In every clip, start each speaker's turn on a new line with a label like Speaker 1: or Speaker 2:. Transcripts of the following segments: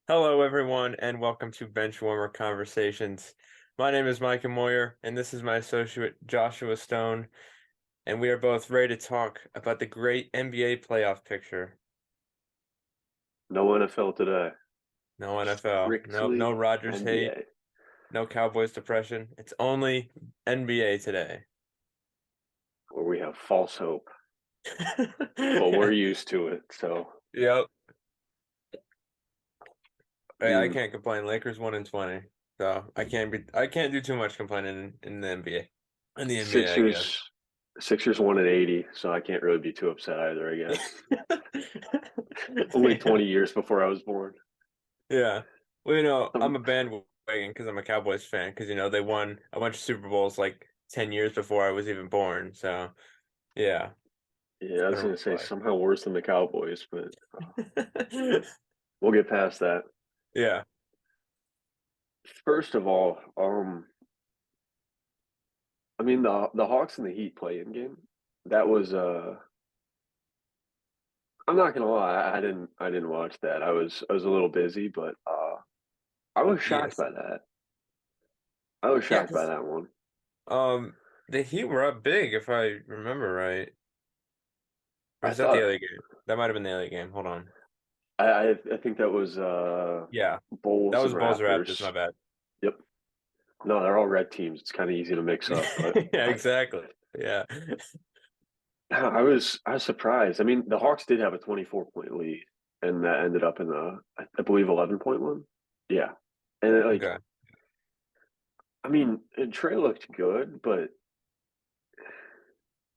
Speaker 1: Hello, everyone, and welcome to Benchwarmer Conversations. My name is Micah Moyer, and this is my associate Joshua Stone, and we are both ready to talk about the great NBA playoff picture.
Speaker 2: No NFL today.
Speaker 1: No NFL, no
Speaker 2: Strictly
Speaker 1: Rodgers hate,
Speaker 2: NBA.
Speaker 1: no Cowboys depression. It's only NBA today.
Speaker 2: Where we have false hope, but we're
Speaker 1: Yeah.
Speaker 2: used to it. So,
Speaker 1: Yep.
Speaker 2: I
Speaker 1: I
Speaker 2: mean,
Speaker 1: can't complain. Lakers 1-20, so I can't do too much complaining in the NBA. In the NBA, I guess.
Speaker 2: Sixers, Sixers won at 80, so I can't really be too upset either, I guess. Only
Speaker 1: Yeah.
Speaker 2: 20 years before I was born.
Speaker 1: Yeah. Well, I'm
Speaker 2: Um,
Speaker 1: a bandwagon because I'm a Cowboys fan because, they won a bunch of Super Bowls like 10 years before I was even born. So, yeah,
Speaker 2: yeah,
Speaker 1: it's
Speaker 2: I
Speaker 1: kind
Speaker 2: was
Speaker 1: of
Speaker 2: going to say
Speaker 1: rough
Speaker 2: somehow worse than the Cowboys, but
Speaker 1: life.
Speaker 2: we'll get past that.
Speaker 1: Yeah.
Speaker 2: First of all, I mean the Hawks and the Heat play-in game. That was I'm not gonna lie, I didn't watch that. I was a little busy, but I was shocked
Speaker 1: Yes.
Speaker 2: by that. I was
Speaker 1: Yeah,
Speaker 2: shocked by
Speaker 1: 'cause
Speaker 2: that one.
Speaker 1: the Heat were up big if I remember right. Or
Speaker 2: I
Speaker 1: is that the
Speaker 2: thought
Speaker 1: other game? That might have been the other game. Hold on.
Speaker 2: I think that was
Speaker 1: Yeah. That
Speaker 2: Bulls and
Speaker 1: was Bulls Raptors,
Speaker 2: Raptors.
Speaker 1: my bad.
Speaker 2: Yep. No, they're all red teams. It's kind of easy to mix up, but
Speaker 1: Yeah, exactly. Yeah.
Speaker 2: I was surprised. I mean, the Hawks did have a 24-point lead, and that ended up in I believe 11-point one. Yeah, and
Speaker 1: Okay.
Speaker 2: I mean, Trey looked good, but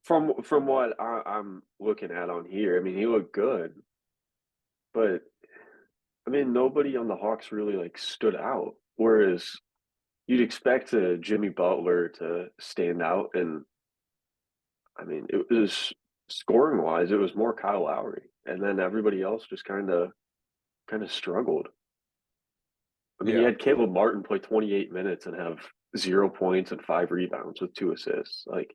Speaker 2: from what I'm looking at on here, I mean, he looked good, but I mean, nobody on the Hawks really like stood out. Whereas you'd expect Jimmy Butler to stand out, and I mean, it was scoring wise, it was more Kyle Lowry, and then everybody else just kind of struggled. I mean, you
Speaker 1: Yeah.
Speaker 2: had Caleb Martin play 28 minutes and have 0 points and 5 rebounds with 2 assists. Like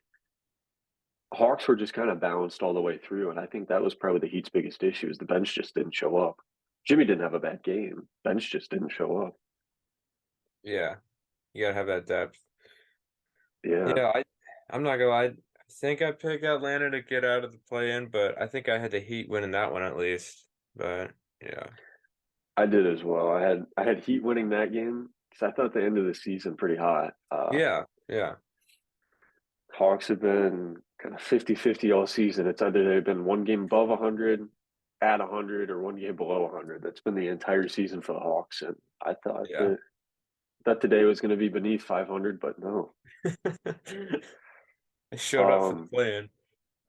Speaker 2: Hawks were just kind of balanced all the way through, and I think that was probably the Heat's biggest issue is the bench just didn't show up. Jimmy didn't have a bad game. Bench just didn't show up.
Speaker 1: Yeah. You gotta have that depth.
Speaker 2: Yeah,
Speaker 1: Yeah, I'm not gonna lie. I think I picked Atlanta to get out of the play-in, but I think I had the Heat winning that one at least. But yeah,
Speaker 2: I did as well. I had Heat winning that game because I thought the end of the season pretty hot.
Speaker 1: yeah,
Speaker 2: Hawks have been kind of 50-50 all season. It's either they've been one game above 100, at 100, or one game below 100. That's been the entire season for the Hawks. And I
Speaker 1: yeah.
Speaker 2: thought today was going to be beneath 500, but no.
Speaker 1: They showed up for the
Speaker 2: Um,
Speaker 1: play-in.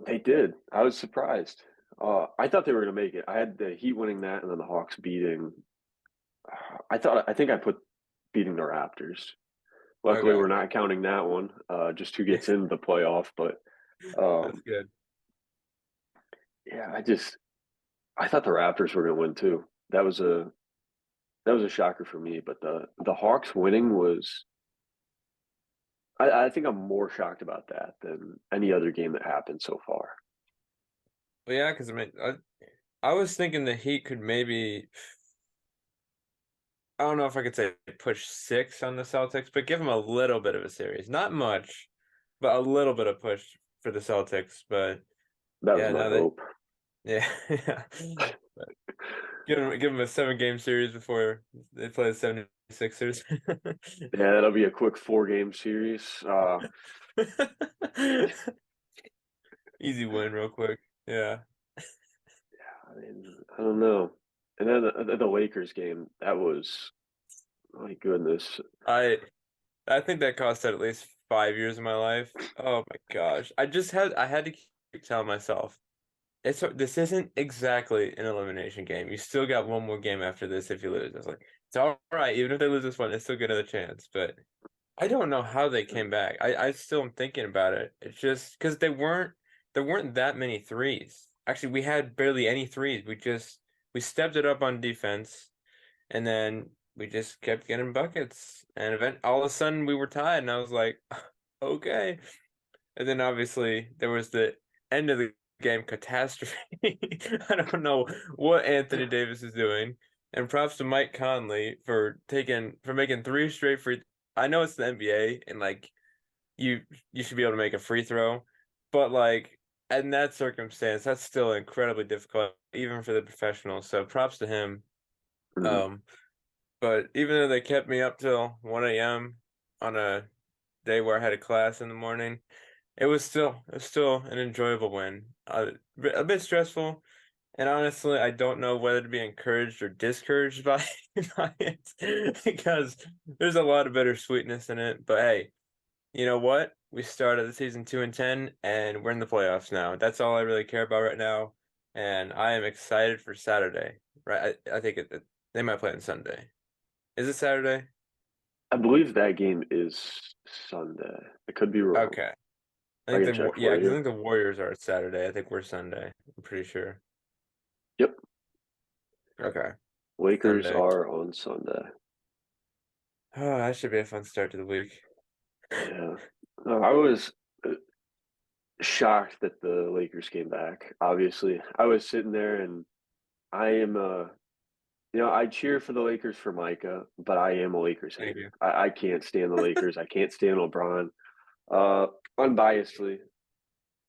Speaker 2: they did. I was surprised. I thought they were going to make it. I had the Heat winning that, and then the Hawks beating. I think I put beating the Raptors. Luckily,
Speaker 1: Okay,
Speaker 2: we're not counting that one. Just who gets in the playoff, but
Speaker 1: that's
Speaker 2: um,
Speaker 1: good.
Speaker 2: yeah, I thought the Raptors were going to win too. That was a shocker for me. But the Hawks winning was. I think I'm more shocked about that than any other game that happened so far.
Speaker 1: Well, yeah, because I was thinking the Heat could maybe. I don't know if I could say push six on the Celtics, but give them a little bit of a series. Not much, but a little bit of push for the Celtics. But
Speaker 2: That was
Speaker 1: yeah,
Speaker 2: my
Speaker 1: no, they
Speaker 2: hope.
Speaker 1: yeah, yeah. Give them a 7 game series before they play the 76ers.
Speaker 2: Yeah, that'll be a quick 4 game series.
Speaker 1: Easy win real quick. Yeah.
Speaker 2: I mean, I don't know. And then the Lakers game, that was my goodness.
Speaker 1: I I think that cost at least 5 years of my life. Oh my gosh. I had to keep telling myself, this isn't exactly an elimination game. You still got one more game after this if you lose. I was like, it's all right, even if they lose this one, it's still get another chance. But I don't know how they came back. I still am thinking about it. It's just because there weren't that many threes. Actually, we had barely any threes. We stepped it up on defense, and then we just kept getting buckets. And all of a sudden we were tied, and I was like, okay. And then obviously there was the end of the game catastrophe. I don't know what Anthony Davis is doing. And props to Mike Conley for making three straight free. I know it's the NBA and like you should be able to make a free throw, but like in that circumstance, that's still incredibly difficult, even for the professionals. So props to him.
Speaker 2: Mhm.
Speaker 1: Um, but even though they kept me up till 1 a.m. on a day where I had a class in the morning, it was still an enjoyable win. A bit stressful, and honestly, I don't know whether to be encouraged or discouraged by by it because there's a lot of bittersweetness in it. But hey, you know what? We started the season 2-10, and we're in the playoffs now. That's all I really care about right now, and I am excited for Saturday. Right? I think they might play on Sunday. Is it Saturday?
Speaker 2: I believe that game is Sunday. I could be wrong.
Speaker 1: Okay.
Speaker 2: I can check
Speaker 1: Yeah,
Speaker 2: for
Speaker 1: because I
Speaker 2: you.
Speaker 1: think the Warriors are Saturday. I think we're Sunday. I'm pretty sure.
Speaker 2: Yep,
Speaker 1: Okay,
Speaker 2: Lakers
Speaker 1: Sunday.
Speaker 2: are on Sunday.
Speaker 1: Oh, that should be a fun start to the week.
Speaker 2: Yeah. I was shocked that the Lakers came back. Obviously, I was sitting there and I am I cheer for the Lakers for Micah, but I am a Lakers
Speaker 1: Thank
Speaker 2: hater.
Speaker 1: you.
Speaker 2: I can't stand the Lakers. I can't stand LeBron. Uh, Unbiasedly,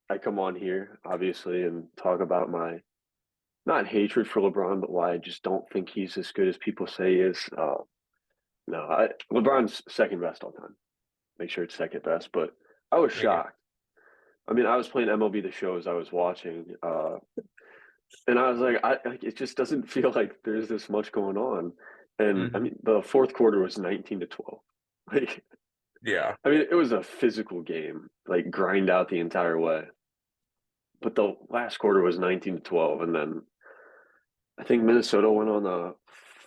Speaker 2: I come on here obviously and talk about my not hatred for LeBron, but why I just don't think he's as good as people say he is. No, LeBron's second best all time. Make sure it's second best, but I was
Speaker 1: Thank you.
Speaker 2: shocked. I mean, I was playing MLB The Show as I was watching, and I was like, it just doesn't feel like there's this much going on. And I
Speaker 1: Hmm.
Speaker 2: mean, the fourth quarter was 19-12. Like,
Speaker 1: Yeah.
Speaker 2: I mean, it was a physical game, like grind out the entire way. But the last quarter was 19-12, and then I think Minnesota went on a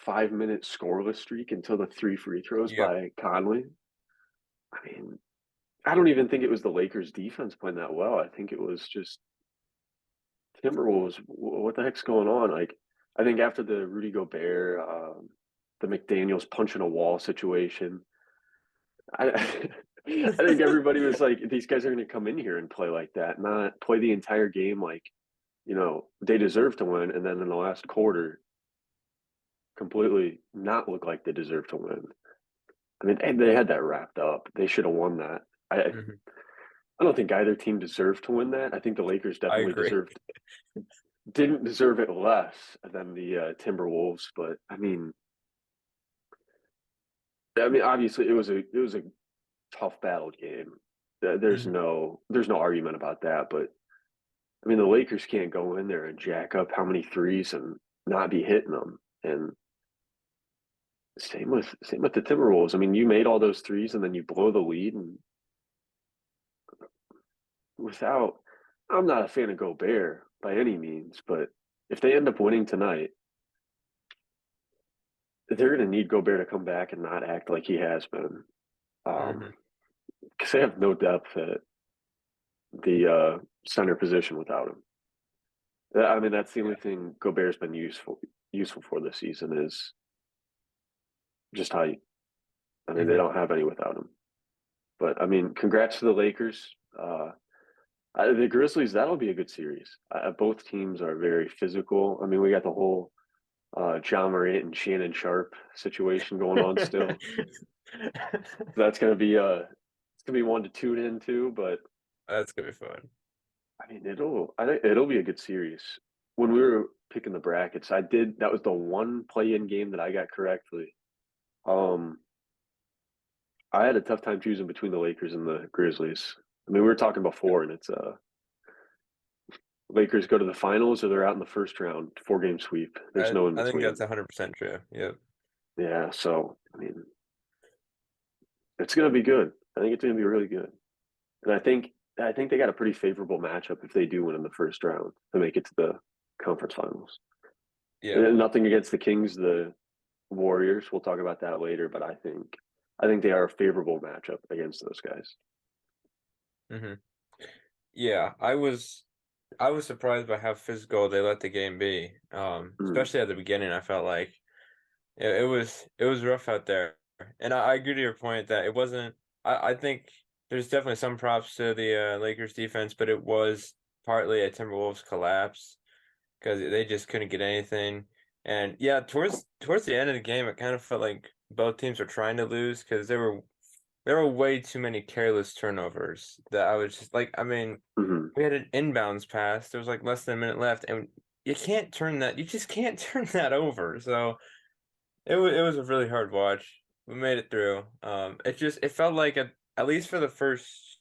Speaker 2: 5-minute scoreless streak until the three free throws
Speaker 1: Yep.
Speaker 2: by Conley. I mean, I don't even think it was the Lakers defense playing that well. I think it was just Timberwolves. What the heck's going on? Like, I think after the Rudy Gobert, the McDaniels punching a wall situation, I, I think everybody was like, these guys are going to come in here and play like that, not play the entire game like, they deserve to win. And then in the last quarter, completely not look like they deserve to win. I mean, and they had that wrapped up. They should have won that. I
Speaker 1: Hmm.
Speaker 2: I don't think either team deserved to win that. I think the Lakers
Speaker 1: I
Speaker 2: definitely
Speaker 1: agree.
Speaker 2: didn't deserve it less than the Timberwolves. But I mean, obviously it was a tough battled game. There's
Speaker 1: Hmm.
Speaker 2: no there's no argument about that. But I mean, the Lakers can't go in there and jack up how many threes and not be hitting them. And same with the Timberwolves. I mean, you made all those threes and then you blow the lead and without. I'm not a fan of Gobert by any means, but if they end up winning tonight, they're going to need Gobert to come back and not act like he has been,
Speaker 1: Hmm.
Speaker 2: because they have no depth at the center position without him. I mean, that's the
Speaker 1: Yeah.
Speaker 2: only thing Gobert's been useful for this season is just height. I mean, they
Speaker 1: Hmm.
Speaker 2: don't have any without him. But I mean, congrats to the Lakers. The Grizzlies, that'll be a good series. Both teams are very physical. I mean, we got the whole John Morant and Shannon Sharp situation going on still. That's gonna be one to tune into. But
Speaker 1: That's gonna be fun.
Speaker 2: I mean, I think it'll be a good series. When we were picking the brackets, that was the one play-in game that I got correctly. Um, I had a tough time choosing between the Lakers and the Grizzlies. I mean, we were talking before, and it's Lakers go to the finals or they're out in the first round, 4-game sweep. There's
Speaker 1: I
Speaker 2: no in
Speaker 1: I think
Speaker 2: between.
Speaker 1: that's 100% true. Yep.
Speaker 2: Yeah, so I mean, it's gonna be good. I think it's gonna be really good, and I think they got a pretty favorable matchup if they do win in the first round to make it to the conference finals.
Speaker 1: Yep.
Speaker 2: Nothing against the Kings, the Warriors. We'll talk about that later, but I think they are a favorable matchup against those guys.
Speaker 1: Hmm. Yeah, I was surprised by how physical they let the game be.
Speaker 2: Mm,
Speaker 1: Especially at the beginning, I felt like it was rough out there. And I agree to your point that it wasn't. I think there's definitely some props to the Lakers defense, but it was partly a Timberwolves collapse because they just couldn't get anything. And yeah, towards the end of the game, it kind of felt like both teams were trying to lose because there were way too many careless turnovers that I was just like, I mean,
Speaker 2: Hmm.
Speaker 1: we had an inbounds pass. There was like less than a minute left, and you just can't turn that over. So it was a really hard watch. We made it through. It felt like at least for the first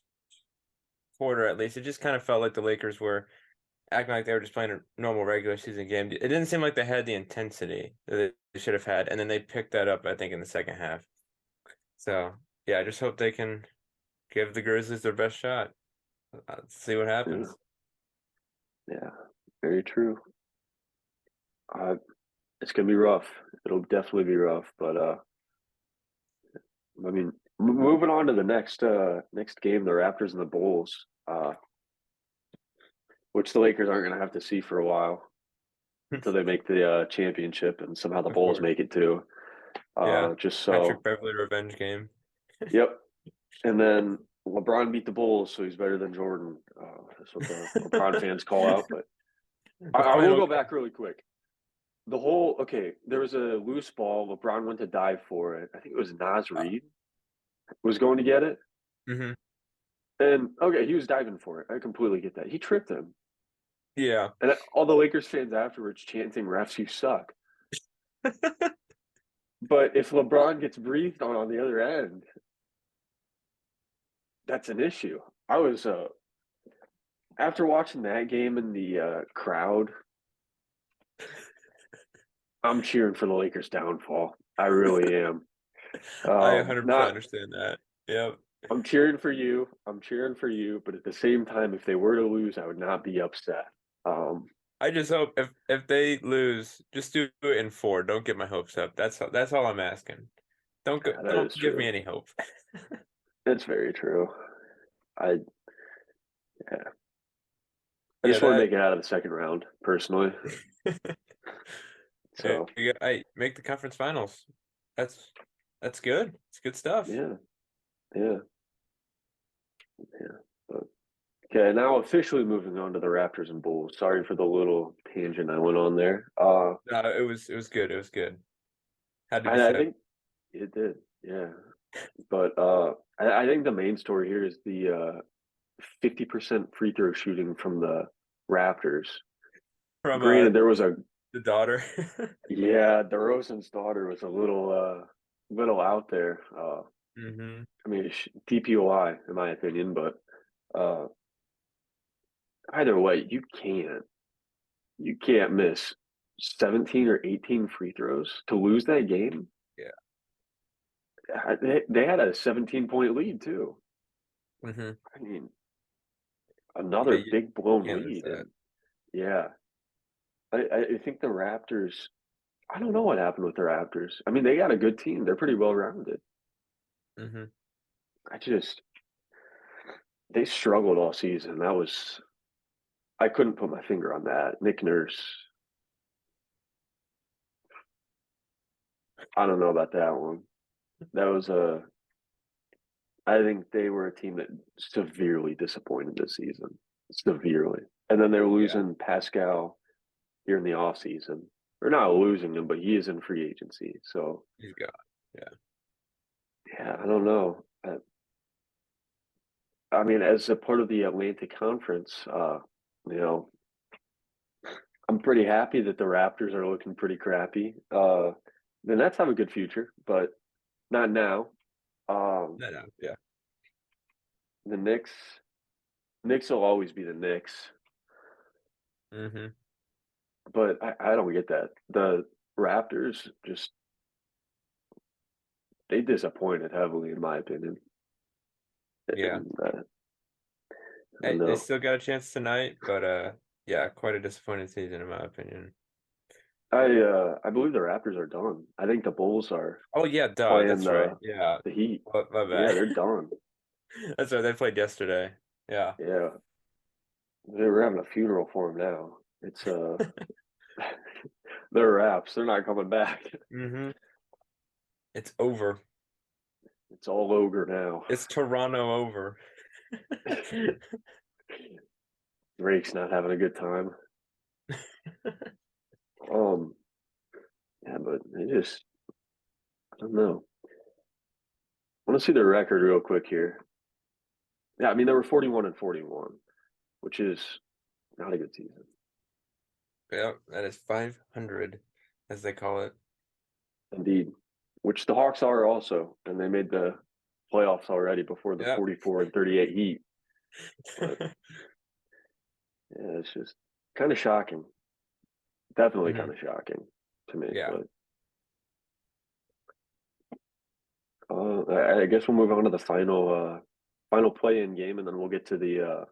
Speaker 1: quarter, at least it just kind of felt like the Lakers were acting like they were just playing a normal regular season game. It didn't seem like they had the intensity that they should have had, and then they picked that up, I think, in the second half. So yeah, I just hope they can give the Grizzlies their best shot. See what
Speaker 2: Yeah,
Speaker 1: happens.
Speaker 2: yeah, very true. It's gonna be rough. It'll definitely be rough, but I mean, moving on to the next game, the Raptors and the Bulls, which the Lakers aren't gonna have to see for a while until they make the championship, and somehow the
Speaker 1: Of
Speaker 2: Bulls
Speaker 1: course.
Speaker 2: make it too.
Speaker 1: Yeah.
Speaker 2: Just
Speaker 1: Patrick
Speaker 2: so,
Speaker 1: Beverley revenge game.
Speaker 2: yep. And then LeBron beat the Bulls, so he's better than Jordan. That's what the LeBron fans call out. But I,
Speaker 1: The
Speaker 2: I will
Speaker 1: final
Speaker 2: go back really quick. Okay, there was a loose ball. LeBron went to dive for it. I think it was Nas Reed was going to get it.
Speaker 1: hmm
Speaker 2: And okay, he was diving for it. I completely get that. He tripped him.
Speaker 1: Yeah.
Speaker 2: And all the Lakers fans afterwards chanting, refs, you suck. But if LeBron gets breathed on the other end, that's an issue. I was, after watching that game in the crowd, I'm cheering for the Lakers' downfall. I really am.
Speaker 1: I 100%
Speaker 2: Not,
Speaker 1: understand that. Yep.
Speaker 2: I'm cheering for you. I'm cheering for you. But at the same time, if they were to lose, I would not be upset. Um,
Speaker 1: I just hope if they lose, just do it in four. Don't get my hopes up. That's all I'm asking.
Speaker 2: yeah, that
Speaker 1: Don't
Speaker 2: is
Speaker 1: give me
Speaker 2: true.
Speaker 1: any hope.
Speaker 2: It's very true. I yeah. I
Speaker 1: Yeah,
Speaker 2: just want to
Speaker 1: that
Speaker 2: make it out of the second round, personally. So
Speaker 1: I make the conference finals. That's that's good. It's good stuff.
Speaker 2: yeah, yeah, yeah. But okay, now officially moving on to the Raptors and Bulls. Sorry for the little tangent I went on there.
Speaker 1: No, it was good. It was good. Had to be
Speaker 2: I
Speaker 1: said.
Speaker 2: think it did, yeah. But I think the main story here is the 50% free throw shooting from the Raptors.
Speaker 1: From
Speaker 2: Granted, there was a
Speaker 1: the daughter.
Speaker 2: yeah, DeRozan's daughter was a little out there.
Speaker 1: hmm
Speaker 2: I mean, DPOI in my opinion, but uh, either way, you can't miss 17 or 18 free throws to lose that game.
Speaker 1: Yeah.
Speaker 2: They had a 17-point lead too.
Speaker 1: hmm
Speaker 2: I mean,
Speaker 1: Yeah,
Speaker 2: another
Speaker 1: you
Speaker 2: big blown
Speaker 1: can't lose
Speaker 2: lead,
Speaker 1: that.
Speaker 2: and yeah, I think the Raptors. I don't know what happened with the Raptors. I mean, they got a good team. They're pretty well rounded.
Speaker 1: hmm
Speaker 2: I just they struggled all season. I couldn't put my finger on that. Nick Nurse. I don't know about that one. That was a. I think they were a team that severely disappointed this season. Severely. And then they're
Speaker 1: Yeah,
Speaker 2: losing Pascal here in the off season. They're not losing him, but he is in free agency. So
Speaker 1: he's gone. Yeah.
Speaker 2: yeah, I don't know. I mean, as a part of the Atlantic Conference, you know, I'm pretty happy that the Raptors are looking pretty crappy. The Nets have a good future, but not now. Um,
Speaker 1: No, no, yeah.
Speaker 2: the Knicks will always be the Knicks,
Speaker 1: hmm
Speaker 2: but I don't get that. The Raptors just they disappointed heavily, in my opinion.
Speaker 1: Yeah.
Speaker 2: And I don't
Speaker 1: They
Speaker 2: know.
Speaker 1: still got a chance tonight, but yeah, quite a disappointing season in my opinion.
Speaker 2: I believe the Raptors are done. I think the Bulls are
Speaker 1: Oh yeah, duh,
Speaker 2: playing
Speaker 1: that's right. Yeah.
Speaker 2: the Heat.
Speaker 1: My
Speaker 2: Yeah,
Speaker 1: bad.
Speaker 2: they're done.
Speaker 1: That's right. They played yesterday. Yeah.
Speaker 2: Yeah, they're having a funeral for him now. It's they're wraps. They're not coming back.
Speaker 1: hmm It's over.
Speaker 2: It's all ogre now.
Speaker 1: It's Toronto over.
Speaker 2: Drake's not having a good time. Um, Yeah, but I don't know. I want to see their record real quick here. Yeah, I mean, they were 41-41, which is not a good season.
Speaker 1: Yeah, that is 500, as they call it.
Speaker 2: Indeed, which the Hawks are also, and they made the playoffs already before the
Speaker 1: Yep.
Speaker 2: 44-38 Heat. But yeah, it's just kind of shocking. Definitely
Speaker 1: Mhm.
Speaker 2: kind of shocking to me.
Speaker 1: Yeah.
Speaker 2: But I guess we'll move on to the final play-in game, and then we'll get to the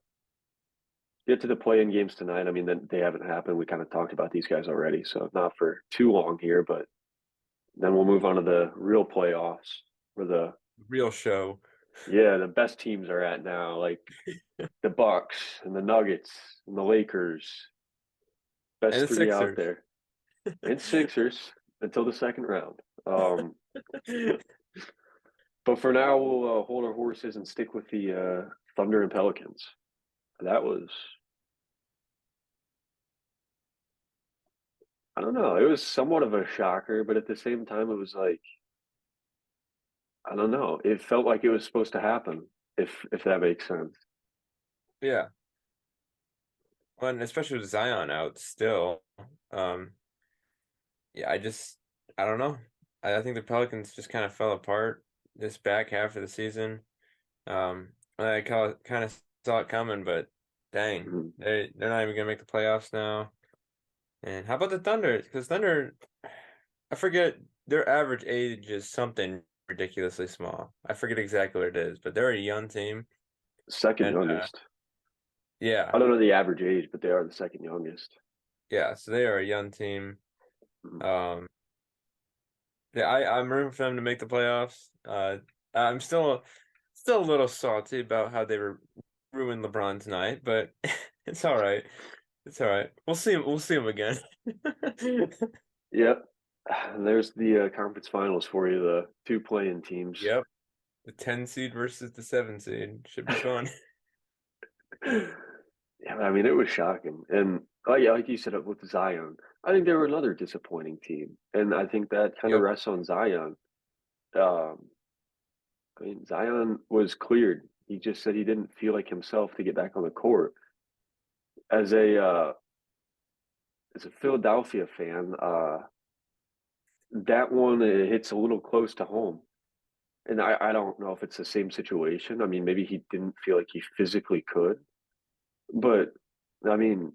Speaker 2: play-in games tonight. I mean, they haven't happened. We kind of talked about these guys already, so not for too long here. But then we'll move on to the real playoffs, where
Speaker 1: Real show.
Speaker 2: the best teams are at now, like the Bucks and the Nuggets and the Lakers,
Speaker 1: And
Speaker 2: best
Speaker 1: the
Speaker 2: three out
Speaker 1: Sixers.
Speaker 2: there, and Sixers until the second round. But for now, we'll hold our horses and stick with the Thunder and Pelicans. That was, I don't know, it was somewhat of a shocker, but at the same time, it was like, I don't know, it felt like it was supposed to happen, if that makes sense.
Speaker 1: Yeah. Well, and especially with Zion out still. Um, yeah, I don't know. I think the Pelicans just kind of fell apart this back half of the season. I kind of saw it coming, but dang,
Speaker 2: Mhm.
Speaker 1: they're not even gonna make the playoffs now. And how about the Thunder? Because Thunder, I forget their average age is something ridiculously small. I forget exactly what it is, but they're a young team,
Speaker 2: Second
Speaker 1: and
Speaker 2: youngest.
Speaker 1: yeah,
Speaker 2: I don't know the average age, but they are the second youngest.
Speaker 1: yeah. So they are a young team.
Speaker 2: Mhm.
Speaker 1: Um, yeah, I'm rooting for them to make the playoffs. I'm still a little salty about how they were ruined LeBron tonight, but it's all right. It's all right. We'll see him. We'll see him again.
Speaker 2: Yep. And there's the conference finals for you, the two playing teams.
Speaker 1: Yep. The 10 seed versus the 7 seed should be fun.
Speaker 2: Yeah, I mean, it was shocking. And oh yeah, like you said with Zion, I think they were another disappointing team. And I think that kind of
Speaker 1: Yep.
Speaker 2: rests on Zion. Um, I mean, Zion was cleared. He just said he didn't feel like himself to get back on the court. As a Philadelphia fan, that one hits a little close to home. And I don't know if it's the same situation. I mean, maybe he didn't feel like he physically could, but I mean,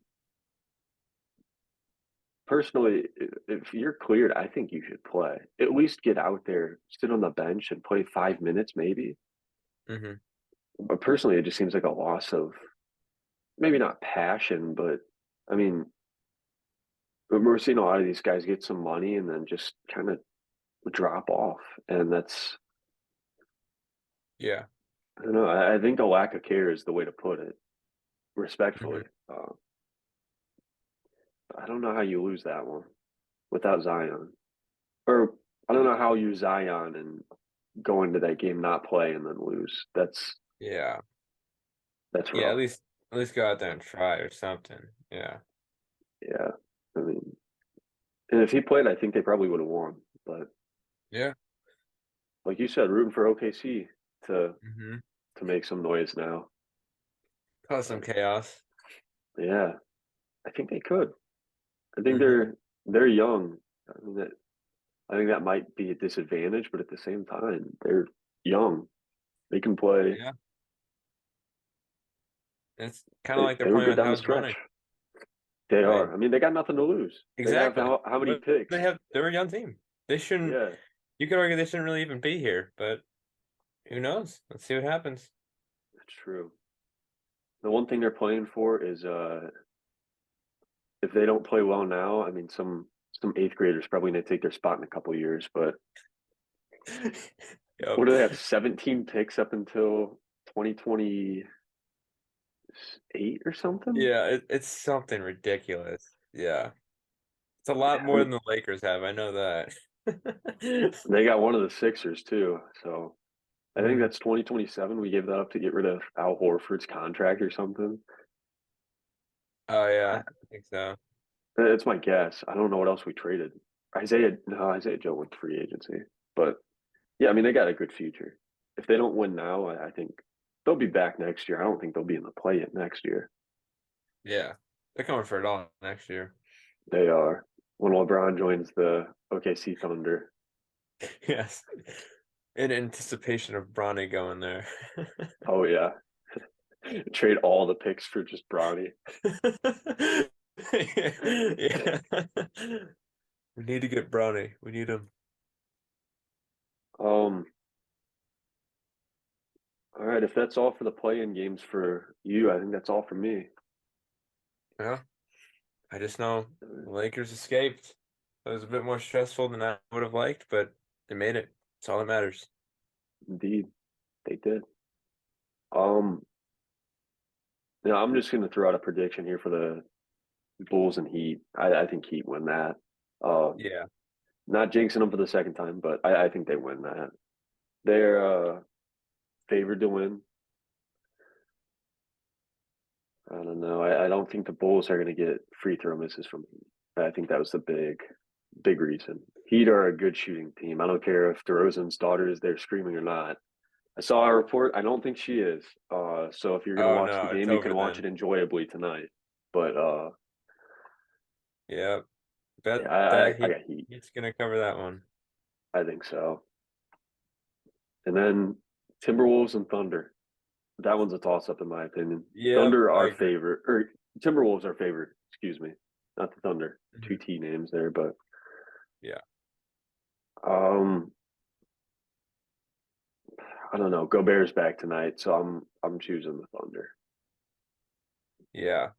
Speaker 2: personally, if you're cleared, I think you should play. At least get out there, sit on the bench, and play 5 minutes, maybe.
Speaker 1: Hmm.
Speaker 2: But personally, it just seems like a loss of maybe not passion, but I mean, we're seeing a lot of these guys get some money and then just kind of drop off, and that's
Speaker 1: Yeah.
Speaker 2: I don't know. I think the lack of care is the way to put it, respectfully.
Speaker 1: Hmm.
Speaker 2: I don't know how you lose that one without Zion, or I don't know how you Zion and go into that game not play and then lose.
Speaker 1: Yeah.
Speaker 2: That's
Speaker 1: Yeah.
Speaker 2: rough.
Speaker 1: At least go out there and try or something. Yeah.
Speaker 2: Yeah, I mean, and if he played, I think they probably would have won. But
Speaker 1: Yeah.
Speaker 2: like you said, rooting for OKC to
Speaker 1: Hmm.
Speaker 2: to make some noise now.
Speaker 1: Cause some
Speaker 2: But
Speaker 1: chaos.
Speaker 2: yeah, I think they could. I think
Speaker 1: Hmm.
Speaker 2: they're young. I mean that I think that might be a disadvantage, but at the same time, they're young. They can play.
Speaker 1: Yeah. It's kind of like they're
Speaker 2: They were
Speaker 1: playing
Speaker 2: good
Speaker 1: with
Speaker 2: down the
Speaker 1: house money.
Speaker 2: stretch. They
Speaker 1: I mean,
Speaker 2: are. I mean, they got nothing to lose. They have
Speaker 1: exactly.
Speaker 2: how many
Speaker 1: But
Speaker 2: picks?
Speaker 1: they're a young team. They shouldn't,
Speaker 2: Yeah,
Speaker 1: you could argue they shouldn't really even be here, but who knows? Let's see what happens.
Speaker 2: that's true. The one thing they're playing for is if they don't play well now, I mean some eighth graders probably gonna take their spot in a couple of years. But what
Speaker 1: Yep.
Speaker 2: do they have? 17 picks up until 2028 or something?
Speaker 1: Yeah, it's something ridiculous. Yeah. It's a lot
Speaker 2: I
Speaker 1: more
Speaker 2: mean,
Speaker 1: than the Lakers have. I know that.
Speaker 2: they got one of the Sixers too. So I think
Speaker 1: Mm.
Speaker 2: that's 2027. We gave that up to get rid of Al Horford's contract or something.
Speaker 1: Oh
Speaker 2: I,
Speaker 1: yeah, I think so.
Speaker 2: it's my guess. I don't know what else we traded. Isaiah Joe went free agency, but yeah, I mean they got a good future. If they don't win now, I think they'll be back next year. I don't think they'll be in the play-in next year.
Speaker 1: Yeah, they're coming for it all next year.
Speaker 2: They are when LeBron joins the OKC Thunder.
Speaker 1: Yes, in anticipation of Bronny going there.
Speaker 2: Oh yeah, trade all the picks for just Bronny.
Speaker 1: Yeah. We need to get Bronny. We need him.
Speaker 2: Um, all right, if that's all for the play-in games for you, I think that's all for me.
Speaker 1: Yeah, I just know the Lakers escaped. It was a bit more stressful than I would have liked, but they made it. That's all that matters.
Speaker 2: Indeed, they did. Um, I'm just going to throw out a prediction here for the Bulls and Heat. I think Heat win that. Uh,
Speaker 1: Yeah.
Speaker 2: Not jinxing them for the second time, but I think they win that. They're favored to win. I don't know. I don't think the Bulls are going to get free throw misses from Heat. I think that was the big reason. Heat are a good shooting team. I don't care if DeRozan's daughter is there screaming or not. I saw a report. I don't think she is. So if you're going to
Speaker 1: Oh
Speaker 2: watch the
Speaker 1: no, it's
Speaker 2: game, you can
Speaker 1: over
Speaker 2: watch
Speaker 1: then.
Speaker 2: it enjoyably tonight. But
Speaker 1: Yeah. Bet
Speaker 2: yeah,
Speaker 1: that
Speaker 2: I got Heat.
Speaker 1: he's gonna cover that one.
Speaker 2: I think so. And then Timberwolves and Thunder. That one's a toss up in my opinion.
Speaker 1: Yep,
Speaker 2: Thunder
Speaker 1: I
Speaker 2: are
Speaker 1: agree.
Speaker 2: favorite, or Timberwolves are favored. Excuse me, not the Thunder. Two
Speaker 1: Mhm.
Speaker 2: T names there, but
Speaker 1: Yeah.
Speaker 2: um, I don't know. Gobert's back tonight, so I'm choosing the Thunder.
Speaker 1: Yeah.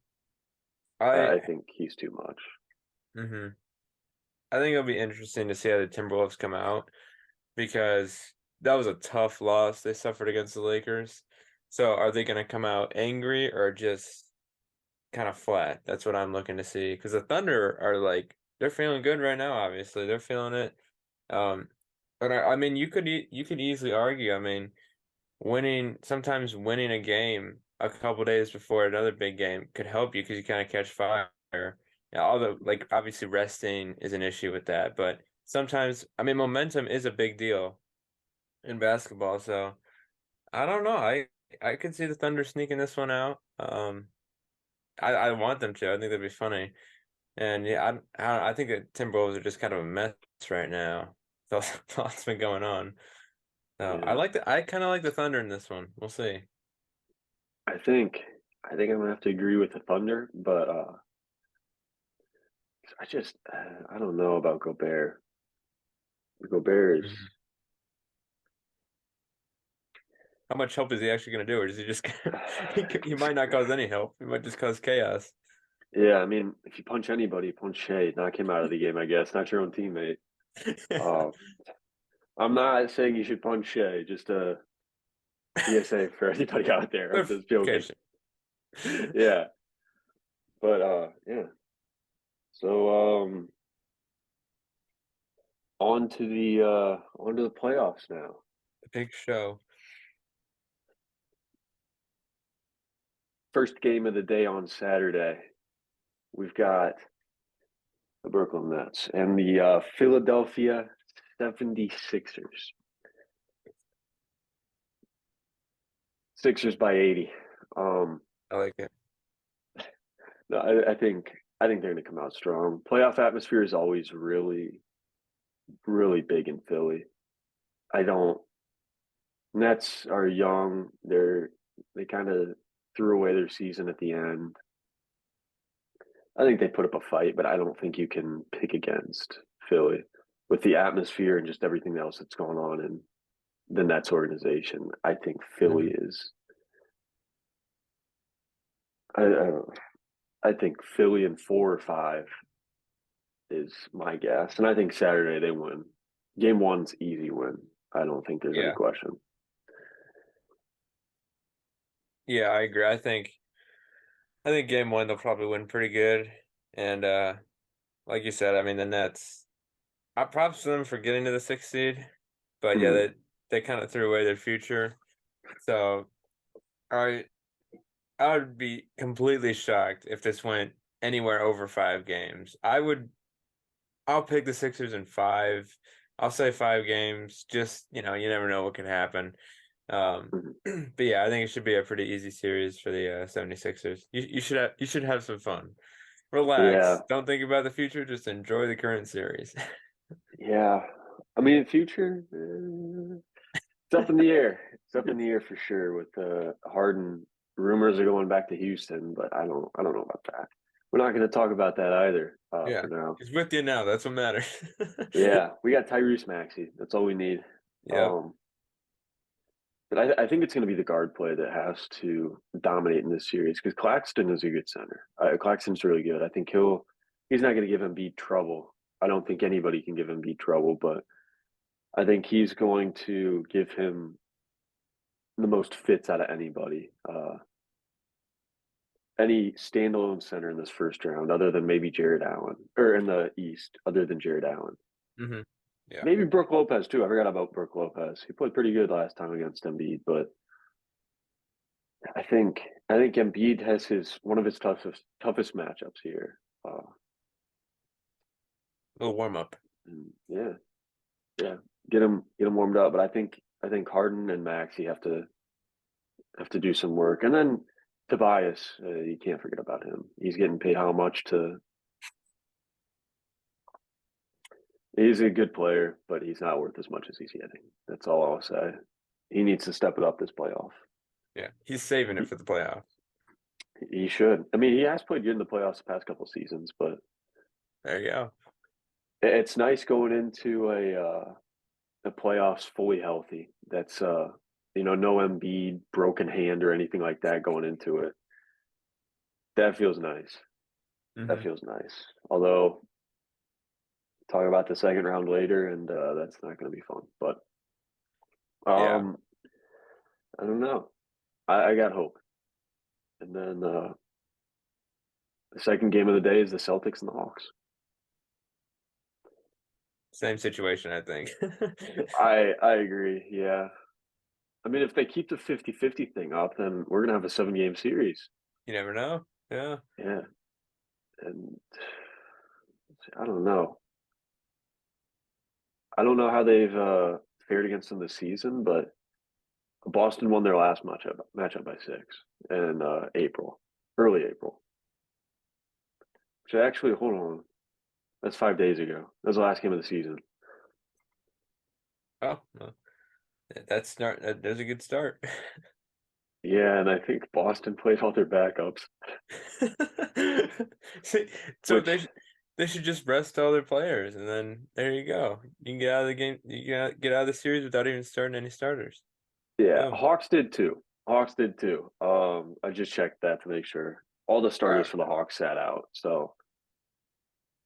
Speaker 1: I
Speaker 2: I think he's too much.
Speaker 1: hmm I think it'll be interesting to see how the Timberwolves come out because that was a tough loss they suffered against the Lakers. So are they gonna come out angry or just kind of flat? That's what I'm looking to see. Because the Thunder are like they're feeling good right now, obviously. They're feeling it. Um, but I mean you could easily argue, I mean, sometimes winning a game a couple days before another big game could help you because you kind of catch fire. Yeah, although like obviously resting is an issue with that, but sometimes I mean momentum is a big deal in basketball. So I don't know. I could see the Thunder sneaking this one out. I want them to. I think that'd be funny. And yeah, I think that Timberwolves are just kind of a mess right now. So lots been going on. So
Speaker 2: Yeah,
Speaker 1: I kind of like the Thunder in this one. We'll see.
Speaker 2: I think I'm gonna have to agree with the Thunder, but I don't know about Gobert. Gobert is
Speaker 1: Mhm. How much help is he actually going to do, or does he just he might not cause any help. He might just cause chaos.
Speaker 2: yeah. I mean, if you punch anybody, punch Shea, knock him out of the game. I guess not your own teammate. Uh, I'm not saying you should punch Shea. Just a PSA for anybody out there. I'm just joking.
Speaker 1: Clarification.
Speaker 2: Yeah, but yeah. So on to the playoffs now.
Speaker 1: The big show.
Speaker 2: First game of the day on Saturday. We've got the Brooklyn Nets and the Philadelphia 76ers. Sixers by 80. Um,
Speaker 1: I like it.
Speaker 2: no, I think they're going to come out strong. Playoff atmosphere is always really big in Philly. I don't. Nets are young. They kind of threw away their season at the end. I think they put up a fight, but I don't think you can pick against Philly with the atmosphere and just everything else that's going on in the Nets organization. I think Philly
Speaker 1: Mhm.
Speaker 2: is. I I think Philly in 4 or 5 is my guess, and I think Saturday they win. Game one's easy win. I don't think there's any
Speaker 1: Yeah.
Speaker 2: question.
Speaker 1: Yeah, I agree. I think game one they'll probably win pretty good. And like you said, I mean the Nets. I props to them for getting to the sixth seed, but yeah,
Speaker 2: Hmm.
Speaker 1: they kind of threw away their future. So I I would be completely shocked if this went anywhere over 5 games. I'll pick the Sixers in five. I'll say 5 games. Just, you never know what can happen.
Speaker 2: Mhm.
Speaker 1: But yeah, I think it should be a pretty easy series for the 76ers. You should have some fun.
Speaker 2: Yeah,
Speaker 1: Relax. Don't think about the future. Just enjoy the current series.
Speaker 2: yeah. I mean, future, it's up in the air. It's up in the air for sure. With Harden, rumors are going back to Houston, but I don't know about that. We're not going to talk about that either
Speaker 1: Yeah,
Speaker 2: for now.
Speaker 1: he's with you now. That's what matters.
Speaker 2: Yeah, we got Tyrese Maxey. That's all we need.
Speaker 1: Yep.
Speaker 2: Um, but I think it's going to be the guard play that has to dominate in this series because Claxton is a good center. Claxton's really good. I think he's not going to give Embiid trouble. I don't think anybody can give Embiid trouble, but I think he's going to give him the most fits out of anybody. Any standalone center in this first round, other than maybe Jared Allen, or in the East, other than Jared Allen.
Speaker 1: Hmm. Yeah.
Speaker 2: Maybe Brooke Lopez too. I forgot about Brooke Lopez. He played pretty good last time against Embiid, but I think I think Embiid has his one of his toughest matchups here.
Speaker 1: A little warm up.
Speaker 2: Yeah, yeah, get him warmed up. But I think Harden and Maxey have to do some work, and then Tobias, you can't forget about him. He's getting paid how much to? He's a good player, but he's not worth as much as he's getting. That's all I'll say. He needs to step it up this playoff.
Speaker 1: Yeah, he's saving it
Speaker 2: He,
Speaker 1: for the playoffs.
Speaker 2: he should. I mean, he has played good in the playoffs the past couple seasons, but
Speaker 1: There you go.
Speaker 2: it's nice going into the playoffs fully healthy. That's no Embiid broken hand or anything like that going into it. That feels nice. That
Speaker 1: Hmm.
Speaker 2: feels nice. Although talk about the second round later, and that's not going to be fun. But
Speaker 1: Yeah.
Speaker 2: um, I don't know. I got hope. And then the second game of the day is the Celtics and the Hawks.
Speaker 1: Same situation, I think.
Speaker 2: I agree. Yeah. I mean, if they keep the 50-50 thing up, then we're gonna have a 7 game series.
Speaker 1: You never know. Yeah.
Speaker 2: Yeah. And I don't know. I don't know how they've fared against them this season, but Boston won their last matchup by 6 in April, early April. Which actually, hold on, that's 5 days ago. That was the last game of the season.
Speaker 1: Oh, well, that's start. There's a good start.
Speaker 2: Yeah, and I think Boston played all their backups,
Speaker 1: See, so
Speaker 2: which
Speaker 1: they should just rest all their players, and then there you go. You can get out of the game. You can get out of the series without even starting any starters.
Speaker 2: yeah,
Speaker 1: Boom.
Speaker 2: Hawks did too. Hawks did too. I just checked that to make sure all the
Speaker 1: All
Speaker 2: starters
Speaker 1: right.
Speaker 2: for the Hawks sat out. So